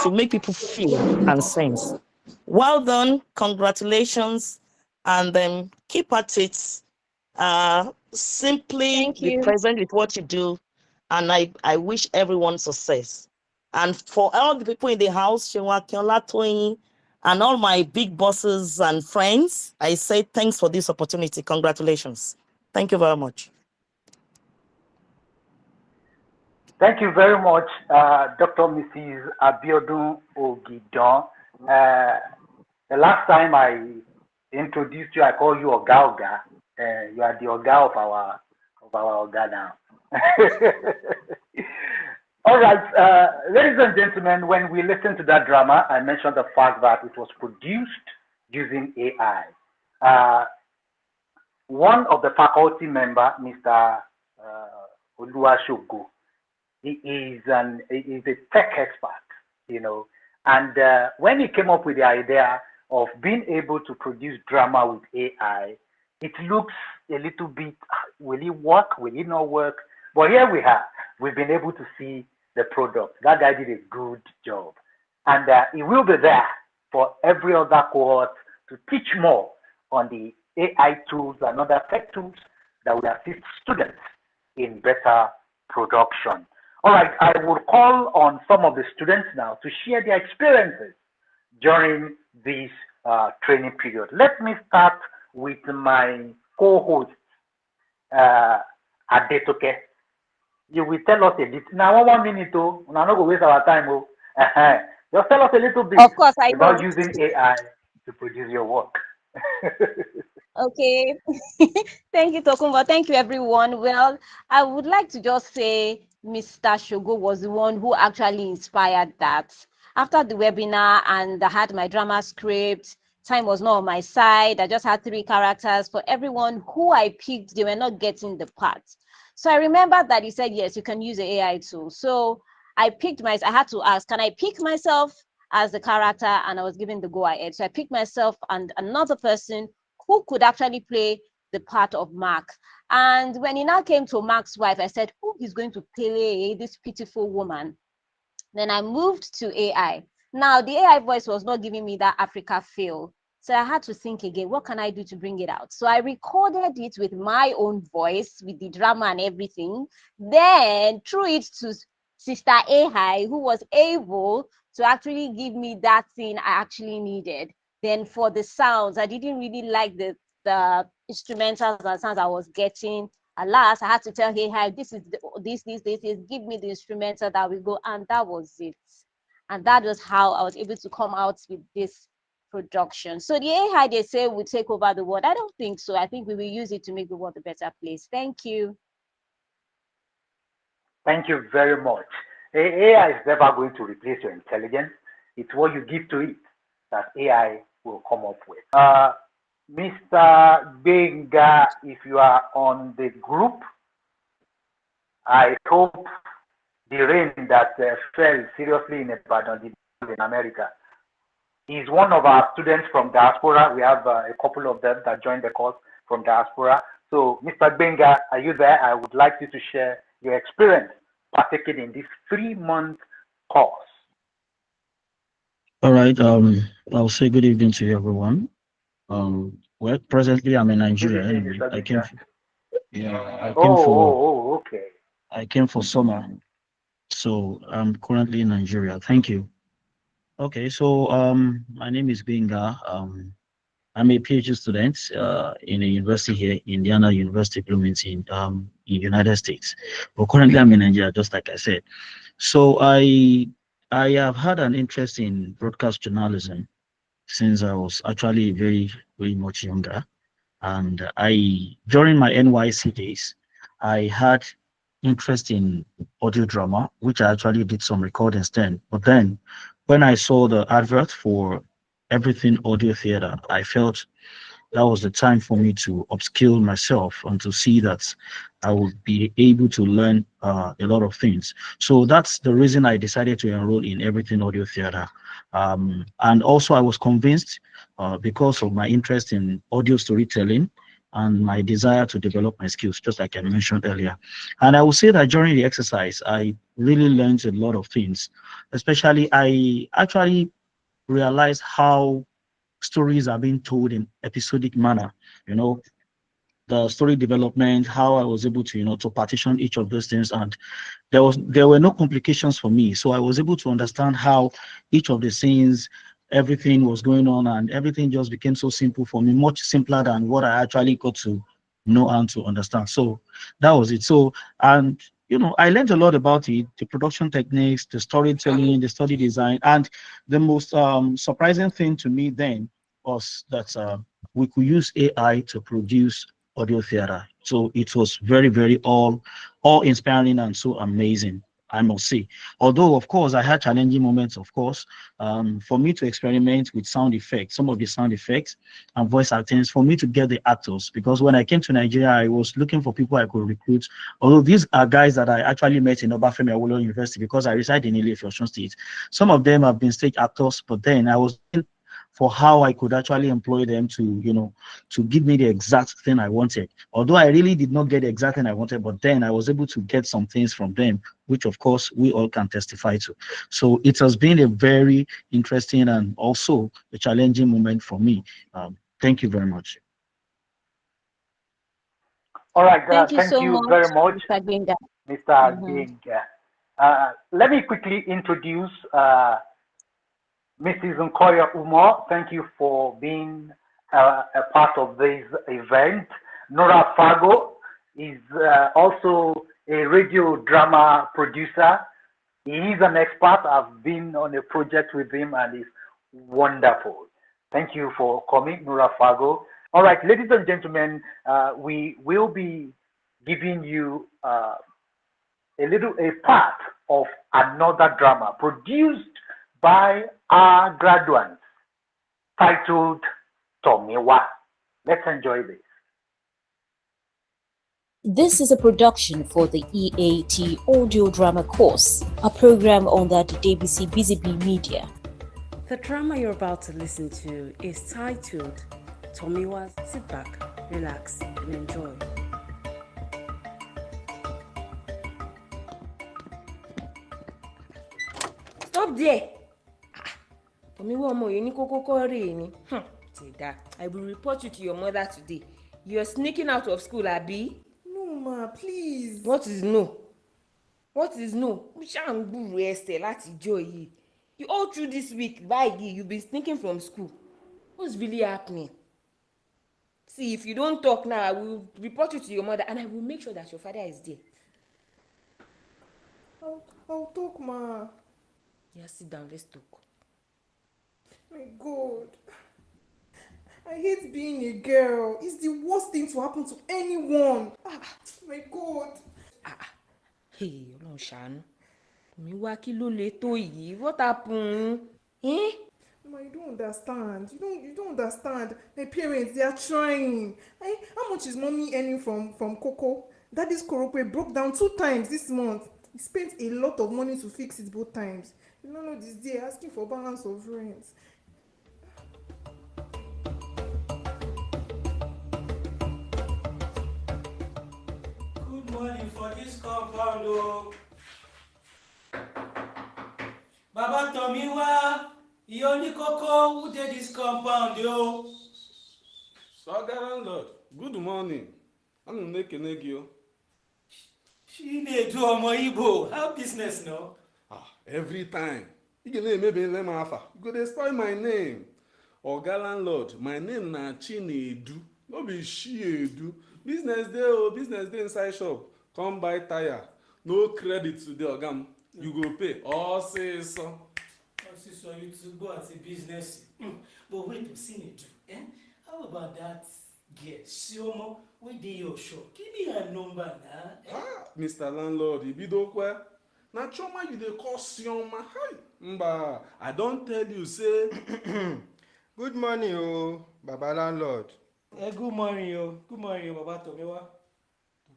to make people feel and sense. Well done, congratulations, and then keep at it. Simply be present with what you do, and I wish everyone success. And for all the people in the house, and all my big bosses and friends, I say thanks for this opportunity. Congratulations. Thank you very much. Thank you very much, Dr. Mrs. Abiodun Ogidon. The last time I introduced you, I called you Oga Oga. You are the Oga of our Oga now. All right, ladies and gentlemen, when we listened to that drama, I mentioned the fact that it was produced using AI. One of the faculty member, Mr. Oluwashogo, he is a tech expert, you know, and when he came up with the idea of being able to produce drama with AI, it looks a little bit, will it work, will it not work? But here we are, we've been able to see the product. That guy did a good job. And he will be there for every other cohort to teach more on the AI tools and other tech tools that will assist students in better production. All right, I will call on some of the students now to share their experiences during this training period. Let me start with my co-host, Adetoke. You will tell us a bit. Now, 1 minute, oh, we're not going to waste our time. Oh. Just tell us a little bit Of course, I about know. using AI to produce your work. Okay. Thank you, Tokumbo. Thank you, everyone. Well, I would like to just say Mr. Shogo was the one who actually inspired that. After the webinar and I had my drama script, time was not on my side. I just had 3 characters. For everyone who I picked, they were not getting the part. So I remember that he said, yes, you can use the AI tool. So I picked I had to ask, can I pick myself as the character? And I was given the go ahead. So I picked myself and another person who could actually play the part of Mark. And when it now came to Mark's wife, I said, who is going to play this pitiful woman? Then I moved to AI. Now, the AI voice was not giving me that Africa feel. So I had to think again, what can I do to bring it out? So I recorded it with my own voice, with the drama and everything, then threw it to Sister AI, who was able to actually give me that thing I actually needed. Then for the sounds, I didn't really like the instrumentals and sounds I was getting. Alas, I had to tell hey, this is this, give me the instrumental that we go, and that was it. And that was how I was able to come out with this production. So the AI, they say, will take over the world. I don't think so. I think we will use it to make the world a better place. Thank you. Thank you very much. AI is never going to replace your intelligence. It's what you give to it that AI will come up with. Mr. Benga, if you are on the group, I hope the rain that fell seriously in Ibadan in America. He's one of our students from diaspora. We have a couple of them that joined the course from diaspora. So, Mr. Benga, are you there? I would like you to share your experience partaking in this 3-month course. All right. I'll say good evening to everyone. Well, presently I'm in Nigeria. Anyway, I came Okay. I came for summer, so I'm currently in Nigeria. Thank you. Okay, so my name is Benga. I'm a PhD student in a university here, Indiana University, Bloomington, in United States. But currently I'm in Nigeria, just like I said. So I have had an interest in broadcast journalism since I was actually very, very much younger. And during my NYC days, I had interest in audio drama, which I actually did some recordings then. But then when I saw the advert for everything audio theater, I felt that was the time for me to upskill myself and to see that I would be able to learn a lot of things. So that's the reason I decided to enroll in everything audio theater. And also I was convinced because of my interest in audio storytelling and my desire to develop my skills, just like I mentioned earlier. And I will say that during the exercise, I really learned a lot of things. Especially, I actually realized how stories are being told in episodic manner, the story development, how I was able to, to partition each of those things. And there were no complications for me. So I was able to understand how each of the scenes, everything was going on, and everything just became so simple for me, much simpler than what I actually got to know and to understand. So that was it. So, and I learned a lot about it, the production techniques, the storytelling, the study design. And the most surprising thing to me then was that we could use AI to produce audio theater. So it was very, very all inspiring and so amazing, I must say. Although, of course, I had challenging moments, of course, for me to experiment with sound effects, some of the sound effects and voice actings, for me to get the actors. Because when I came to Nigeria, I was looking for people I could recruit. Although these are guys that I actually met in Obafemi Awolowo University because I reside in Ile-Ife, Osun State. Some of them have been stage actors, but then I was for how I could actually employ them to, to give me the exact thing I wanted. Although I really did not get the exact thing I wanted, but then I was able to get some things from them, which of course we all can testify to. So it has been a very interesting and also a challenging moment for me. Thank you very much. All right, Thank you so you much, very much, Mr. Benga. Mr. Benga. Let me quickly introduce Mrs. Nkoya Umo. Thank you for being a part of this event. Nora Fago is also a radio drama producer. He is an expert. I've been on a project with him and he's wonderful. Thank you for coming, Nora Fago. All right, ladies and gentlemen, we will be giving you a part of another drama produced by our graduates titled Tomiwa. Let's enjoy this. This is a production for the EAT Audio Drama course, a program under the Debisibusybee Media. The drama you're about to listen to is titled Tomiwa. Sit back, relax, and enjoy. Stop there. Tomiwa ọmọ yìí ní kókó kọ́rẹ́ ni. Teda, I will report you to your mother today. You're sneaking out of school, Abi? No, ma, please. What is no? What is no? We shan't go rest láti joy yìí. You all through this week, you've been sneaking from school. What's really happening? See, if you don't talk now, I will report you to your mother and I will make sure that your father is there. I'll talk, ma. Yeah, sit down, let's talk. My God. I hate being a girl. It's the worst thing to happen to anyone. My God. Hey, Ọlọ́run ṣàánú. Mi wá kí ló lè tó yìí? What happened? Eh? Ma, you don't understand. You don't understand. My parents, they are trying. How much is mommy earning from Coco? Daddy's Korope broke down 2 times this month. He spent a lot of money to fix it both times. You don't know this day asking for balance of rent. Good morning for this compound, oh. Baba Tomiwa, you only Coco who did this compound, yo. Sir Lord, good morning. I'm Nekenegio. She need to Omo Igbo. How business, no? Every time. You can name maybe Lemafa. You could spoil my name. Oga landlord, my name na Chinedu. No be Shiedu. Business day inside shop. Come buy tire. No credit today, Ogam. You go pay. All say so. So you to go as a business. But wait to see it. Eh? How about that girl? Siomo, where did your show? Give me her number now. Eh? Mr. Landlord, you be dokwe. Na choma you dey call Sioma. Hi. Mba, I don't tell you, say. Good morning, oh, Baba Landlord. Good morning, oh. Good morning, Baba Tomiwa.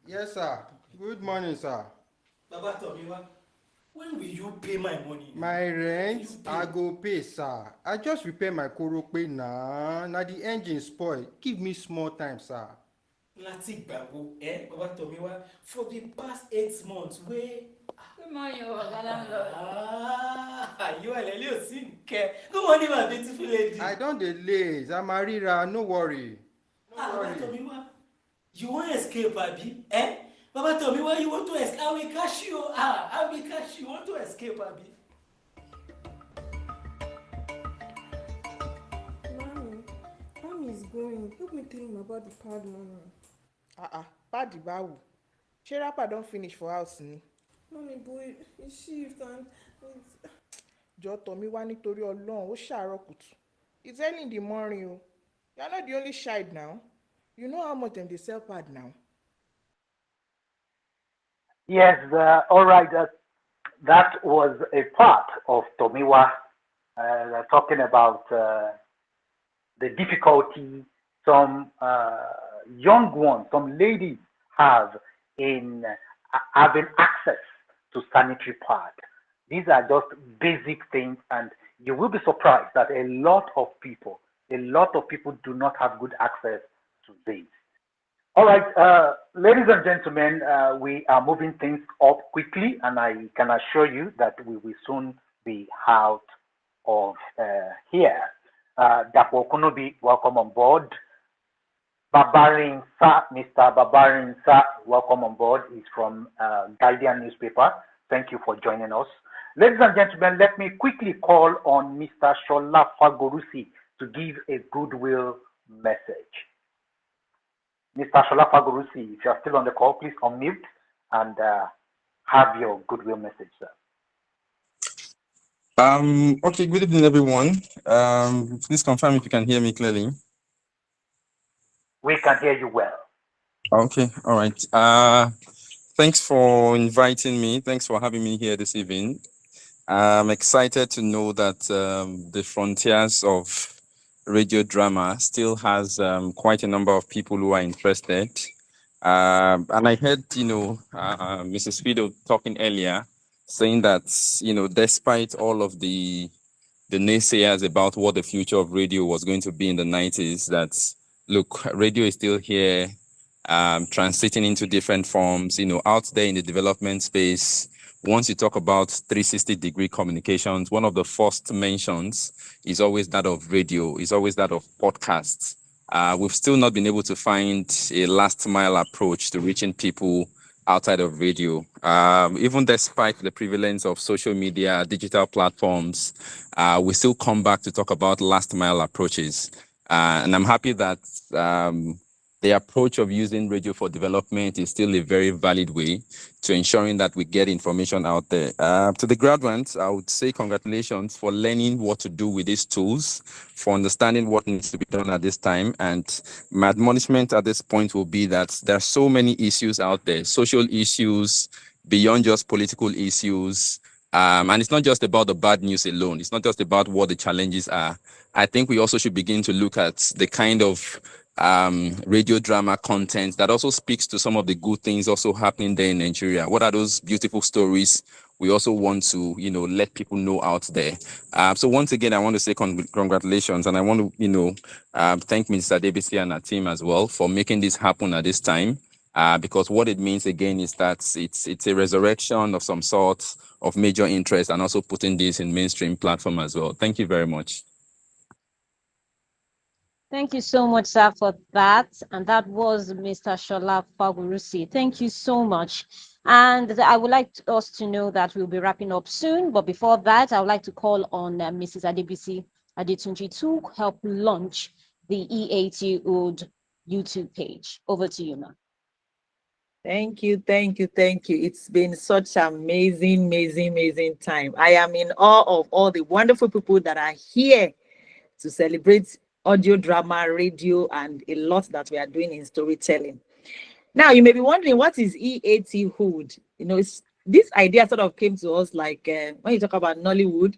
Yes, sir. Good morning, sir. Baba Tomiwa, when will you pay my money? My rent, I go pay, sir. I just repair my Korope now. Now the engine spoil. Give me small time, sir. Lati Babu, Baba Tomiwa, for the past 8 months, where? Good morning, Baba Landlord. You are Lelio Sinke. Good morning, my beautiful lady. I don't delay. Zamarira, no worry. Baba Tomiwa, you want to escape, Abi? Eh? Baba Tomiwa, you want to escape? I will catch you. I will catch you. You want to escape, Abi? Mommy is going. Help me tell him about the pad money. Pad Bawu. Sherapa don't finish for house ni. Mommy, boy, it's shift and it's... Jọ Tomiwa nítorí Ọlọ́run, ó ṣàárọ̀ kùtù. It's early in the morning, oh. You're not the only child now. You know how much them they sell pad now. Yes, all right. That was a part of Tomiwa talking about the difficulty some young ones, some ladies have in having access to sanitary pad. These are just basic things, and you will be surprised that a lot of people do not have good access to these. All right, ladies and gentlemen, we are moving things up quickly, and I can assure you that we will soon be out of here. Dapo Kunubi, welcome on board. Babarin Sa, Mr. Babarin Sa, welcome on board. He's from Guardian newspaper. thank you for joining us. Ladies and gentlemen, let me quickly call on Mr. Shola Fagorusi to give a goodwill message. Mr. Shola Fagorusi, if you are still on the call, please unmute and have your goodwill message, sir. Okay, good evening, everyone. Please confirm if you can hear me clearly. We can hear you well. Okay, all right. Thanks for inviting me. Thanks for having me here this evening. I'm excited to know that the frontiers of radio drama still has quite a number of people who are interested. And I heard, Mrs. Phido talking earlier, saying that, despite all of the naysayers about what the future of radio was going to be in the 90s, that, look, radio is still here, transiting into different forms, out there in the development space. Once you talk about 360-degree communications, one of the first mentions is always that of radio, is always that of podcasts. We've still not been able to find a last mile approach to reaching people outside of radio. Even despite the prevalence of social media, digital platforms, we still come back to talk about last mile approaches. And I'm happy that the approach of using radio for development is still a very valid way to ensuring that we get information out there. To the graduates, I would say congratulations for learning what to do with these tools, for understanding what needs to be done at this time. And my admonishment at this point will be that there are so many issues out there, social issues, beyond just political issues. And it's not just about the bad news alone. It's not just about what the challenges are. I think we also should begin to look at the kind of radio drama content that also speaks to some of the good things also happening there in Nigeria. What are those beautiful stories we also want to, let people know out there? So once again, I want to say congratulations, and I want to, thank Mr. Debisibusybee and our team as well for making this happen at this time. Because what it means again is that it's a resurrection of some sort of major interest, and also putting this in mainstream platform as well. Thank you very much. Thank you so much, sir, for that. And that was Mr. Shola Fagorusi. Thank you so much. And I would like us to know that we'll be wrapping up soon. But before that, I would like to call on Mrs. Adebisi Adetunji to help launch the EAT Old YouTube page. Over to you, ma'am. Thank you. It's been such an amazing time. I am in awe of all the wonderful people that are here to celebrate audio drama, radio, and a lot that we are doing in storytelling. Now, you may be wondering, what is EAT Hood? This idea sort of came to us like when you talk about Nollywood,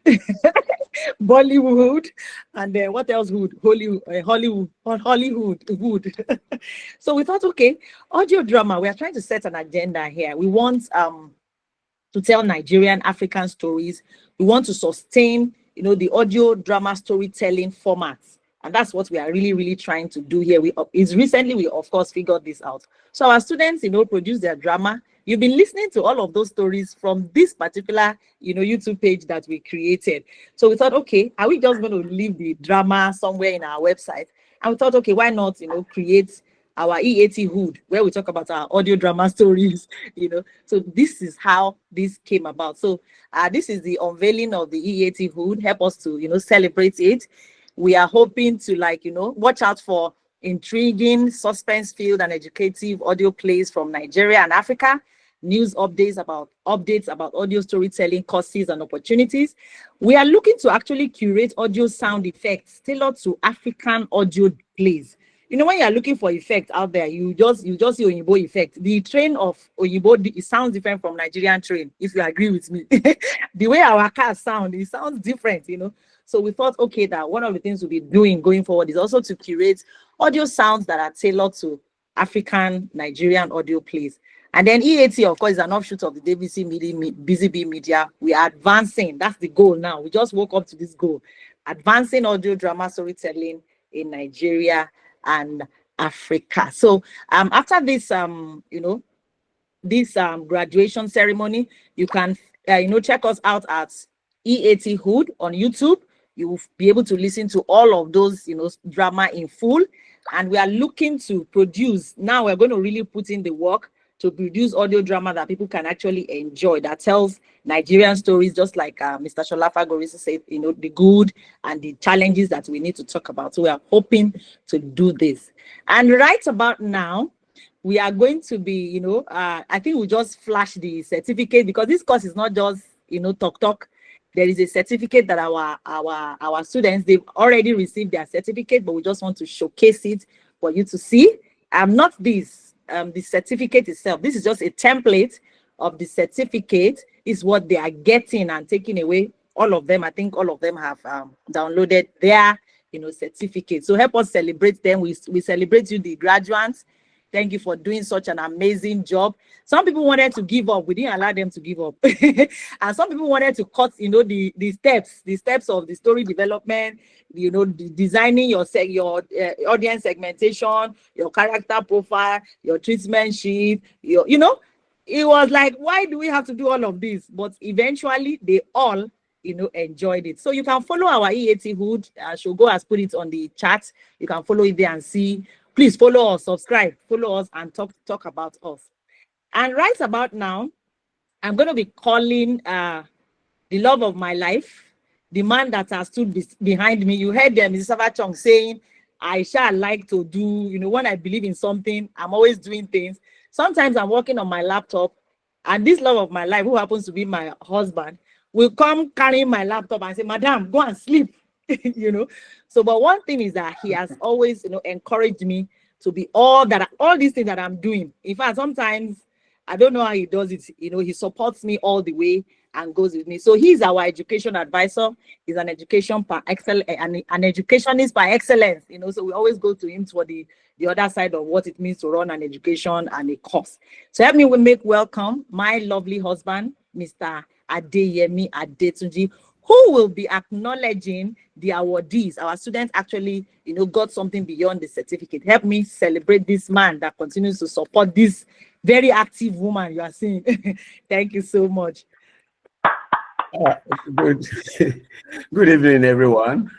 Bollywood, and what else Hood? Hollywood. So we thought, okay, audio drama, we are trying to set an agenda here. We want to tell Nigerian African stories. We want to sustain, the audio drama storytelling formats. And that's what we are really trying to do here. We of course figured this out. So our students, produce their drama. You've been listening to all of those stories from this particular, YouTube page that we created. So we thought, okay, are we just going to leave the drama somewhere in our website? And we thought, okay, why not, create our EAT Hood, where we talk about our audio drama stories, So this is how this came about. So this is the unveiling of the EAT Hood. Help us to, celebrate it. We are hoping to watch out for intriguing, suspense-filled, and educative audio plays from Nigeria and Africa, news updates about audio storytelling courses and opportunities. We are looking to actually curate audio sound effects tailored to African audio plays. When you are looking for effect out there, you just see Oyibo effect. The train of Oyibo, it sounds different from Nigerian train, if you agree with me. The way our cars sound, it sounds different, So we thought, okay, that one of the things we'll be doing going forward is also to curate audio sounds that are tailored to African Nigerian audio plays. And then EAT, of course, is an offshoot of the Debisibusybee Media. We are advancing. That's the goal now. We just woke up to this goal. Advancing audio drama storytelling in Nigeria and Africa. So after this, graduation ceremony, you can, check us out at EAT Hood on YouTube. You will be able to listen to all of those, drama in full. And we are looking to produce. Now we're going to really put in the work to produce audio drama that people can actually enjoy, that tells Nigerian stories, just like Mr. Sholafa Gorisi said, you know, the good and the challenges that we need to talk about. So we are hoping to do this. And right about now, we are going to be, you know, I think we just flash the certificate, because this course is not just, you know, talk. There is a certificate that our students, they've already received their certificate, but we just want to showcase it for you to see. Not this, the certificate itself. This is just a template of the certificate, is what they are getting and taking away. All of them, I think all of them have downloaded their, you know, certificate. So help us celebrate them. We celebrate you, the graduates. Thank you for doing such an amazing job. Some people wanted to give up. We didn't allow them to give up. And some people wanted to cut, you know, the steps of the story development, you know, designing your audience segmentation, your character profile, your treatment sheet, you know, it was like, why do we have to do all of this? But eventually they all, you know, enjoyed it. So you can follow our EAT Hood. Shogo has put it on the chat. You can follow it there and see. Please follow us, subscribe, follow us, and talk about us. And right about now, I'm going to be calling the love of my life, the man that has stood behind me. You heard them, Mrs. Savachong, saying, I shall like to do, you know, when I believe in something, I'm always doing things. Sometimes I'm working on my laptop, and this love of my life, who happens to be my husband, will come carrying my laptop and say, Madam, go and sleep. You know. So, but one thing is that he has always, you know, encouraged me to be all these things that I'm doing. In fact, sometimes I don't know how he does it. You know, he supports me all the way and goes with me. So he's our education advisor. He's an education par excellence, an educationist by excellence. You know, so we always go to him for the other side of what it means to run an education and a course. So help me make welcome my lovely husband, Mr. Adeyemi Adetunji, who will be acknowledging the awardees. Our students actually, you know, got something beyond the certificate. Help me celebrate this man that continues to support this very active woman you are seeing. Thank you so much. Good evening, everyone.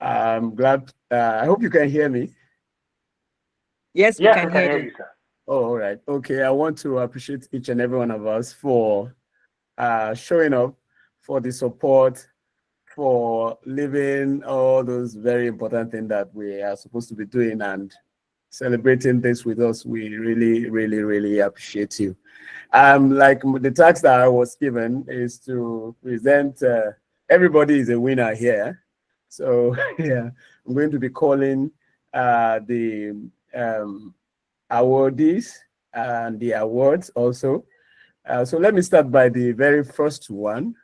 I'm glad. I hope you can hear me. Yes, we can hear you, sir. Oh, all right. Okay. I want to appreciate each and every one of us for showing up, for the support, for living all those very important things that we are supposed to be doing and celebrating this with us. We really, really, really appreciate you. Like the task that I was given is to present, everybody is a winner here. So yeah, I'm going to be calling the awardees and the awards also. So let me start by the very first one.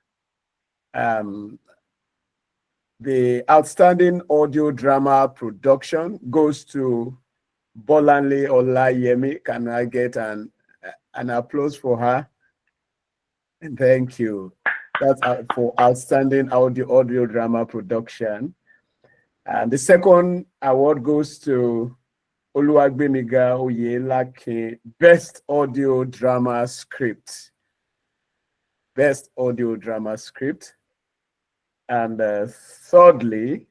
The outstanding audio drama production goes to Bolanle Olayemi. Can I get an applause for her? And thank you. That's for outstanding audio drama production. And the second award goes to Oluwagbemiga Oyelake, Best Audio Drama Script. Best Audio Drama Script. And thirdly,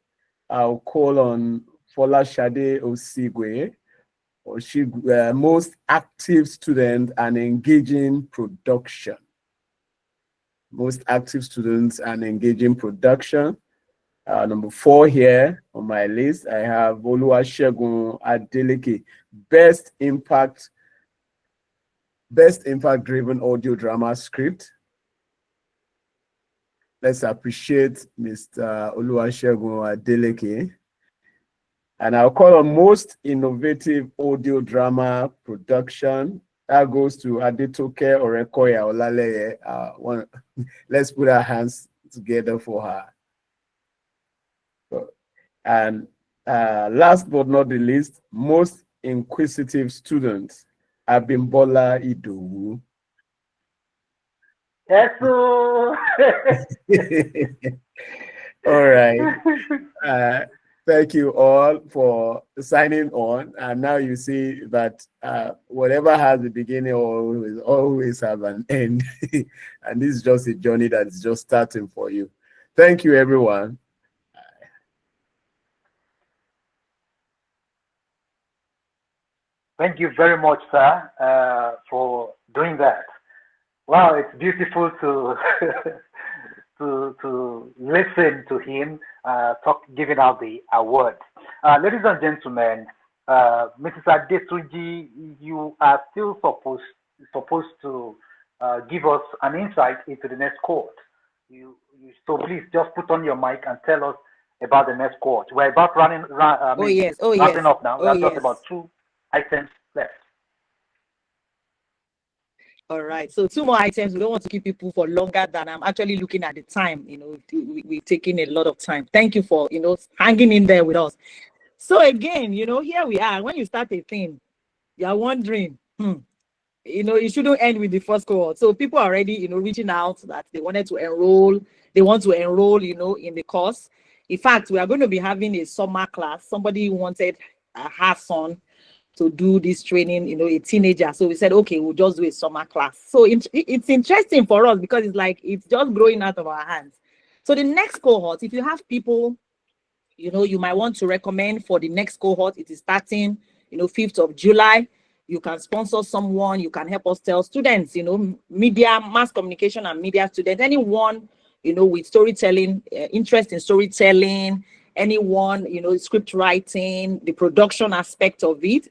I'll call on Folashade Osigwe, or she most active student and engaging production. Most active students and engaging production. Number 4 here on my list, I have Oluwasegun Adeleke, Best Impact Driven Audio Drama Script. Let's appreciate Mr. Oluwasegun Adeleke. And I'll call on Most Innovative Audio Drama Production. That goes to Adetoke Orekoya Olaleye. Let's put our hands together for her. And last but not the least, Most Inquisitive Student, Abimbola Idowu. Yes, All right. Thank you all for signing on. And now you see that whatever has a beginning always have an end. And this is just a journey that is just starting for you. Thank you, everyone. Thank you very much, sir, for doing that. Wow, it's beautiful to to listen to him giving out the award. Ladies and gentlemen, Mrs. Adetuji, you are still supposed to give us an insight into the next cohort. So please just put on your mic and tell us about the next cohort. We're about wrapping up now. We have just about 2 items left. All right. So 2 more items. We don't want to keep people for longer than I'm actually looking at the time. We're taking a lot of time. Thank you for, hanging in there with us. So again, here we are. When you start a thing, you're wondering, it shouldn't end with the first cohort. So people are already, reaching out that they wanted to enroll. They want to enroll, in the course. In fact, we are going to be having a summer class. Somebody wanted her son to do this training, a teenager. So we said, okay, we'll just do a summer class. So it's interesting for us because it's like, it's just growing out of our hands. So the next cohort, if you have people, you might want to recommend for the next cohort, it is starting, 5th of July. You can sponsor someone, you can help us tell students, media, mass communication and media students, anyone, with storytelling, interest in storytelling, anyone, script writing, the production aspect of it,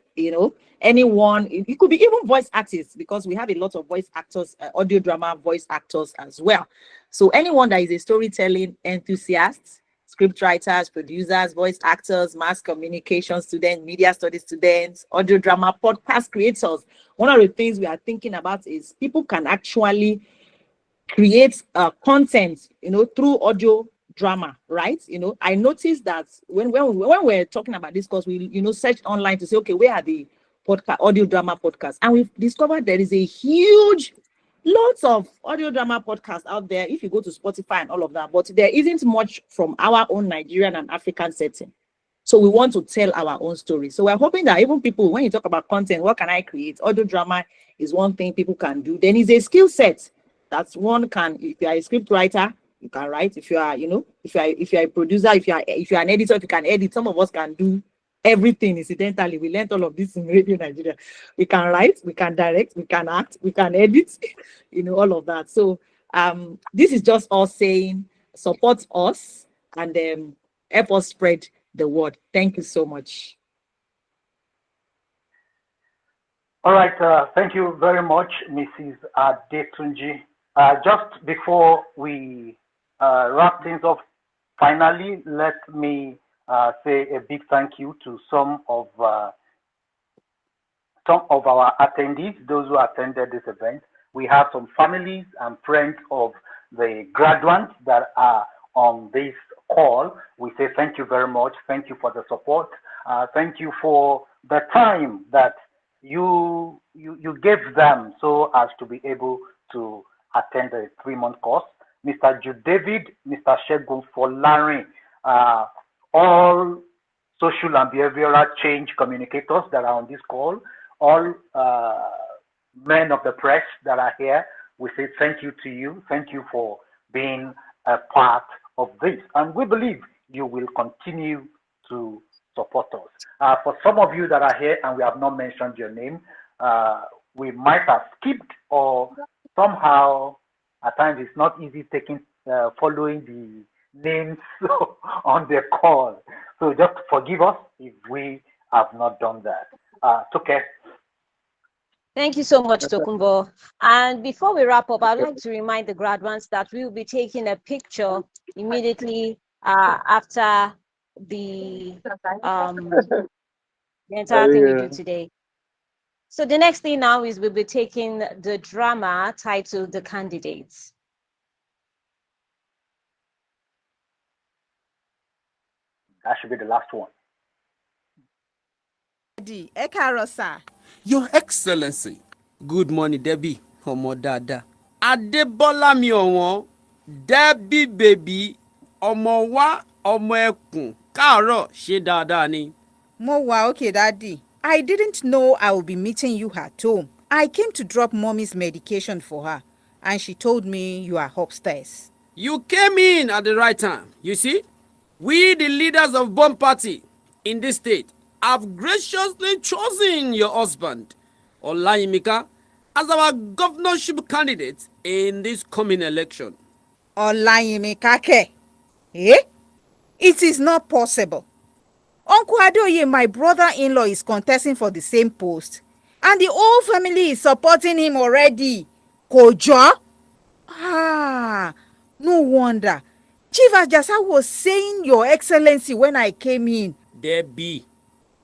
anyone, it could be even voice artists because we have a lot of voice actors, audio drama voice actors as well. So anyone that is a storytelling enthusiast, script writers, producers, voice actors, mass communication students, media studies students, audio drama, podcast creators. One of the things we are thinking about is people can actually create content, through audio drama, right? I noticed that when we're talking about this course, we, searched online to say, okay, where are the audio drama podcasts? And we've discovered there is a huge lots of audio drama podcasts out there if you go to Spotify and all of that, but there isn't much from our own Nigerian and African setting. So we want to tell our own story. So we're hoping that even people, when you talk about content, what can I create? Audio drama is one thing people can do. Then is a skill set that one can, if you are a script writer, you can write. If you are, if you are a producer, if you are an editor, if you can edit, some of us can do everything. Incidentally, we learned all of this in Radio Nigeria. We can write, we can direct, we can act, we can edit, all of that. So this is just us saying support us and help us spread the word. Thank you so much. All right, thank you very much, Mrs. Adetunji. Just before we wrap things up, finally, let me say a big thank you to some of our attendees, those who attended this event. We have some families and friends of the graduates that are on this call. We say thank you very much. Thank you for the support. Thank you for the time that you gave them so as to be able to attend the 3-month course. Mr. Jude David, Mr. Shegun Folari, all social and behavioral change communicators that are on this call, all men of the press that are here, we say thank you to you. Thank you for being a part of this. And we believe you will continue to support us. For some of you that are here and we have not mentioned your name, we might have skipped or somehow at times it's not easy following the names on the call. So just forgive us if we have not done that. It's okay. Thank you so much, Tokunbo. And before we wrap up, I'd like to remind the graduates that we will be taking a picture immediately after the entire thing we do today. So the next thing now is we'll be taking the drama titled The Candidates. That should be the last one. Your Excellency. Good morning, Debbie. Ọmọ dáadáa. Adébọ́lá mi ọ̀wọ́n. Debbie baby. Ọmọ wa, ọmọ ẹkùn. Káàárọ̀, ṣé dáadáa ni? Mo wà okay, Daddy. I didn't know I would be meeting you at home. I came to drop Mommy's medication for her, and she told me you are upstairs. You came in at the right time. You see, we the leaders of bomb party in this state, have graciously chosen your husband, Olayimika, as our governorship candidate in this coming election. Olayimika ke? Eh? It is not possible. Uncle Adeoye, my brother-in-law, is contesting for the same post, and the whole family is supporting him already. Kojo? Ah, no wonder. Chief Ajasa was saying Your Excellency when I came in. Debbie,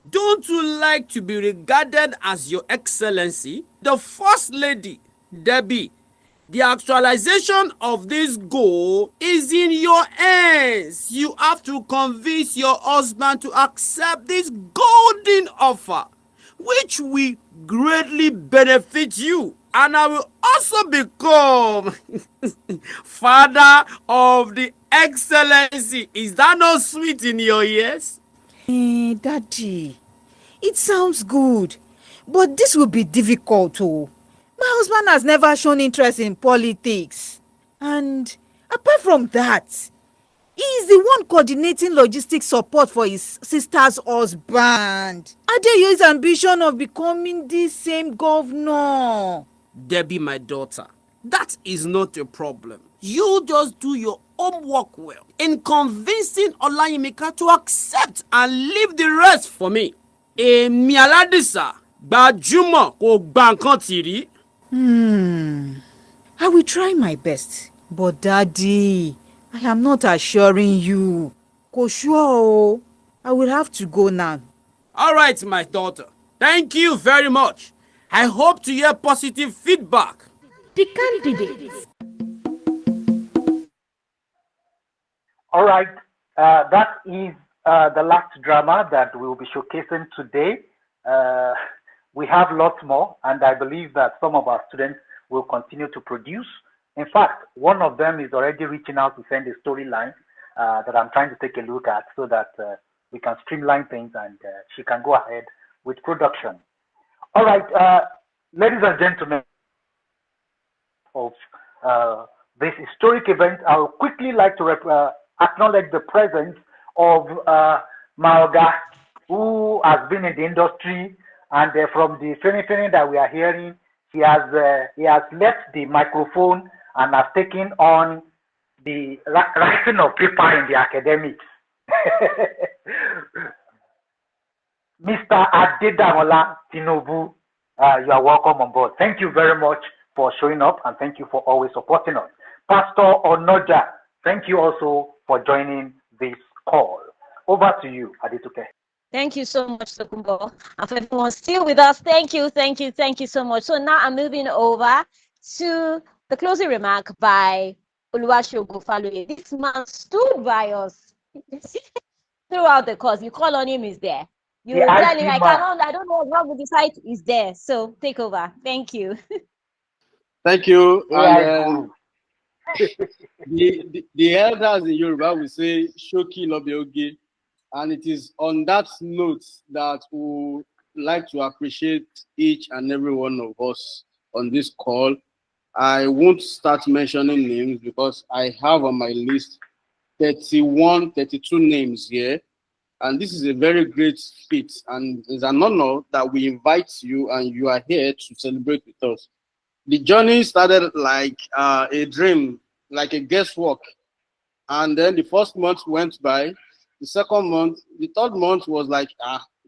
don't you like to be regarded as Your Excellency, the First Lady? Debbie, the actualization of this goal is in your hands. You have to convince your husband to accept this golden offer, which will greatly benefit you. And I will also become father of the Excellency. Is that not sweet in your ears? Daddy, it sounds good, but this will be difficult too. My husband has never shown interest in politics. And apart from that, he is the one coordinating logistics support for his sister's husband. Adeyo's ambition of becoming the same governor. Debbie, my daughter, that is not a problem. You just do your homework well in convincing Olayimika to accept and leave the rest for me. Èmi Aládìsá, gbajúmọ̀ kò gba nǹkan tì rí. I will try my best. But Daddy, I am not assuring you. Kò sure o. I will have to go now. All right, my daughter. Thank you very much. I hope to hear positive feedback. The candidates. All right, that is the last drama that we will be showcasing today. We have lots more, and I believe that some of our students will continue to produce. In fact, one of them is already reaching out to send a storyline that I'm trying to take a look at so that we can streamline things and she can go ahead with production. All right, ladies and gentlemen of this historic event, I would quickly like to acknowledge the presence of Maoga, who has been in the industry, and from the training that we are hearing, he has left the microphone and has taken on the writing of paper in the academics. Mr. Adedamola Tinubu, you are welcome on board. Thank you very much for showing up, and thank you for always supporting us. Pastor Onoja, thank you also for joining this call. Over to you, Adetuke. Thank you so much, Tokumbo. And for everyone still with us, thank you so much. So now I'm moving over to the closing remark by Oluwasegun Faloye. This man stood by us throughout the course. You call on him, he's there. You tell him, I don't know what's wrong with the site, is there. So take over. Thank you. Thank you. And, the elders in Yoruba will say, Shoki Lobe Oge. And it is on that note that we would like to appreciate each and every one of us on this call. I won't start mentioning names because I have on my list 32 names here. And this is a very great feat. And it's an honor that we invite you and you are here to celebrate with us. The journey started like a dream, like a guesswork. And then the first month went by. The second month, the third month was like,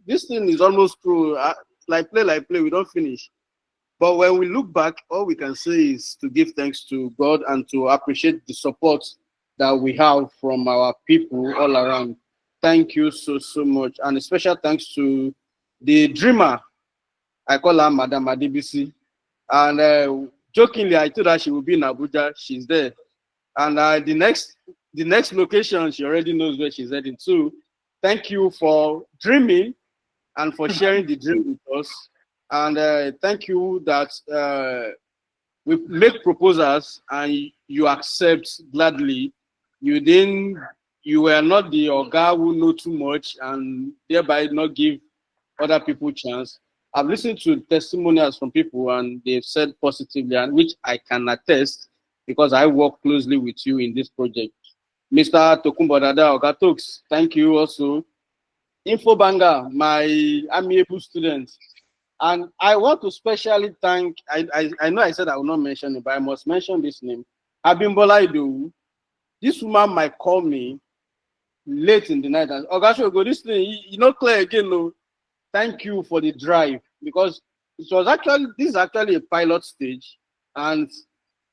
this thing is almost through. Like play, we don't finish. But when we look back, all we can say is to give thanks to God and to appreciate the support that we have from our people all around. Thank you so much. And a special thanks to the dreamer. I call her Madam Adebisi. And jokingly, I told her she will be in Abuja. She's there. And the next location, she already knows where she's heading to. Thank you for dreaming and for sharing the dream with us. And thank you that we make proposals and you accept gladly. You were not the Oga who know too much and thereby not give other people chance. I've listened to testimonials from people and they've said positively, and which I can attest because I work closely with you in this project. Mr. Tokumbo Dada Oga Talks, thank you also. Infobanger, my amiable student. And I want to specially thank, I know I said I will not mention it, but I must mention this name. Abimbola Idowu. This woman might call me late in the night and, Ogashogo, this thing, you not clear again, no. Thank you for the drive, because this is actually a pilot stage. And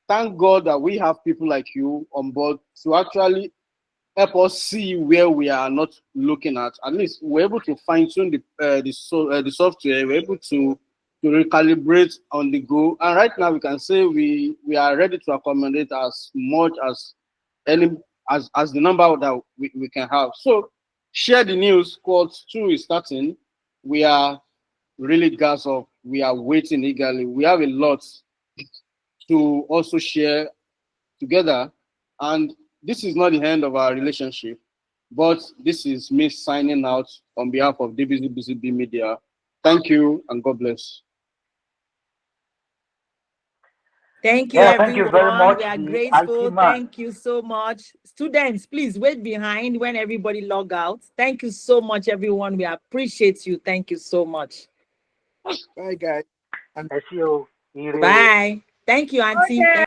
thank God that we have people like you on board to actually help us see where we are not looking at. At least we're able to fine tune the software. We're able to recalibrate on the go. And right now we can say we are ready to accommodate as much as as the number that we can have. So share the news. Cohort 2 is starting. We are really gas up. We are waiting eagerly. We have a lot to also share together. And this is not the end of our relationship, but this is me signing out on behalf of Debisibusybee Media. Thank you and God bless. Thank you, Yeah, thank you very everyone. much, We are the grateful. IT man. Thank you so much. Students, please wait behind when everybody log out. Thank you so much, everyone. We appreciate you. Thank you so much. Bye, guys. SEO. Bye. Thank you, Auntie. Okay.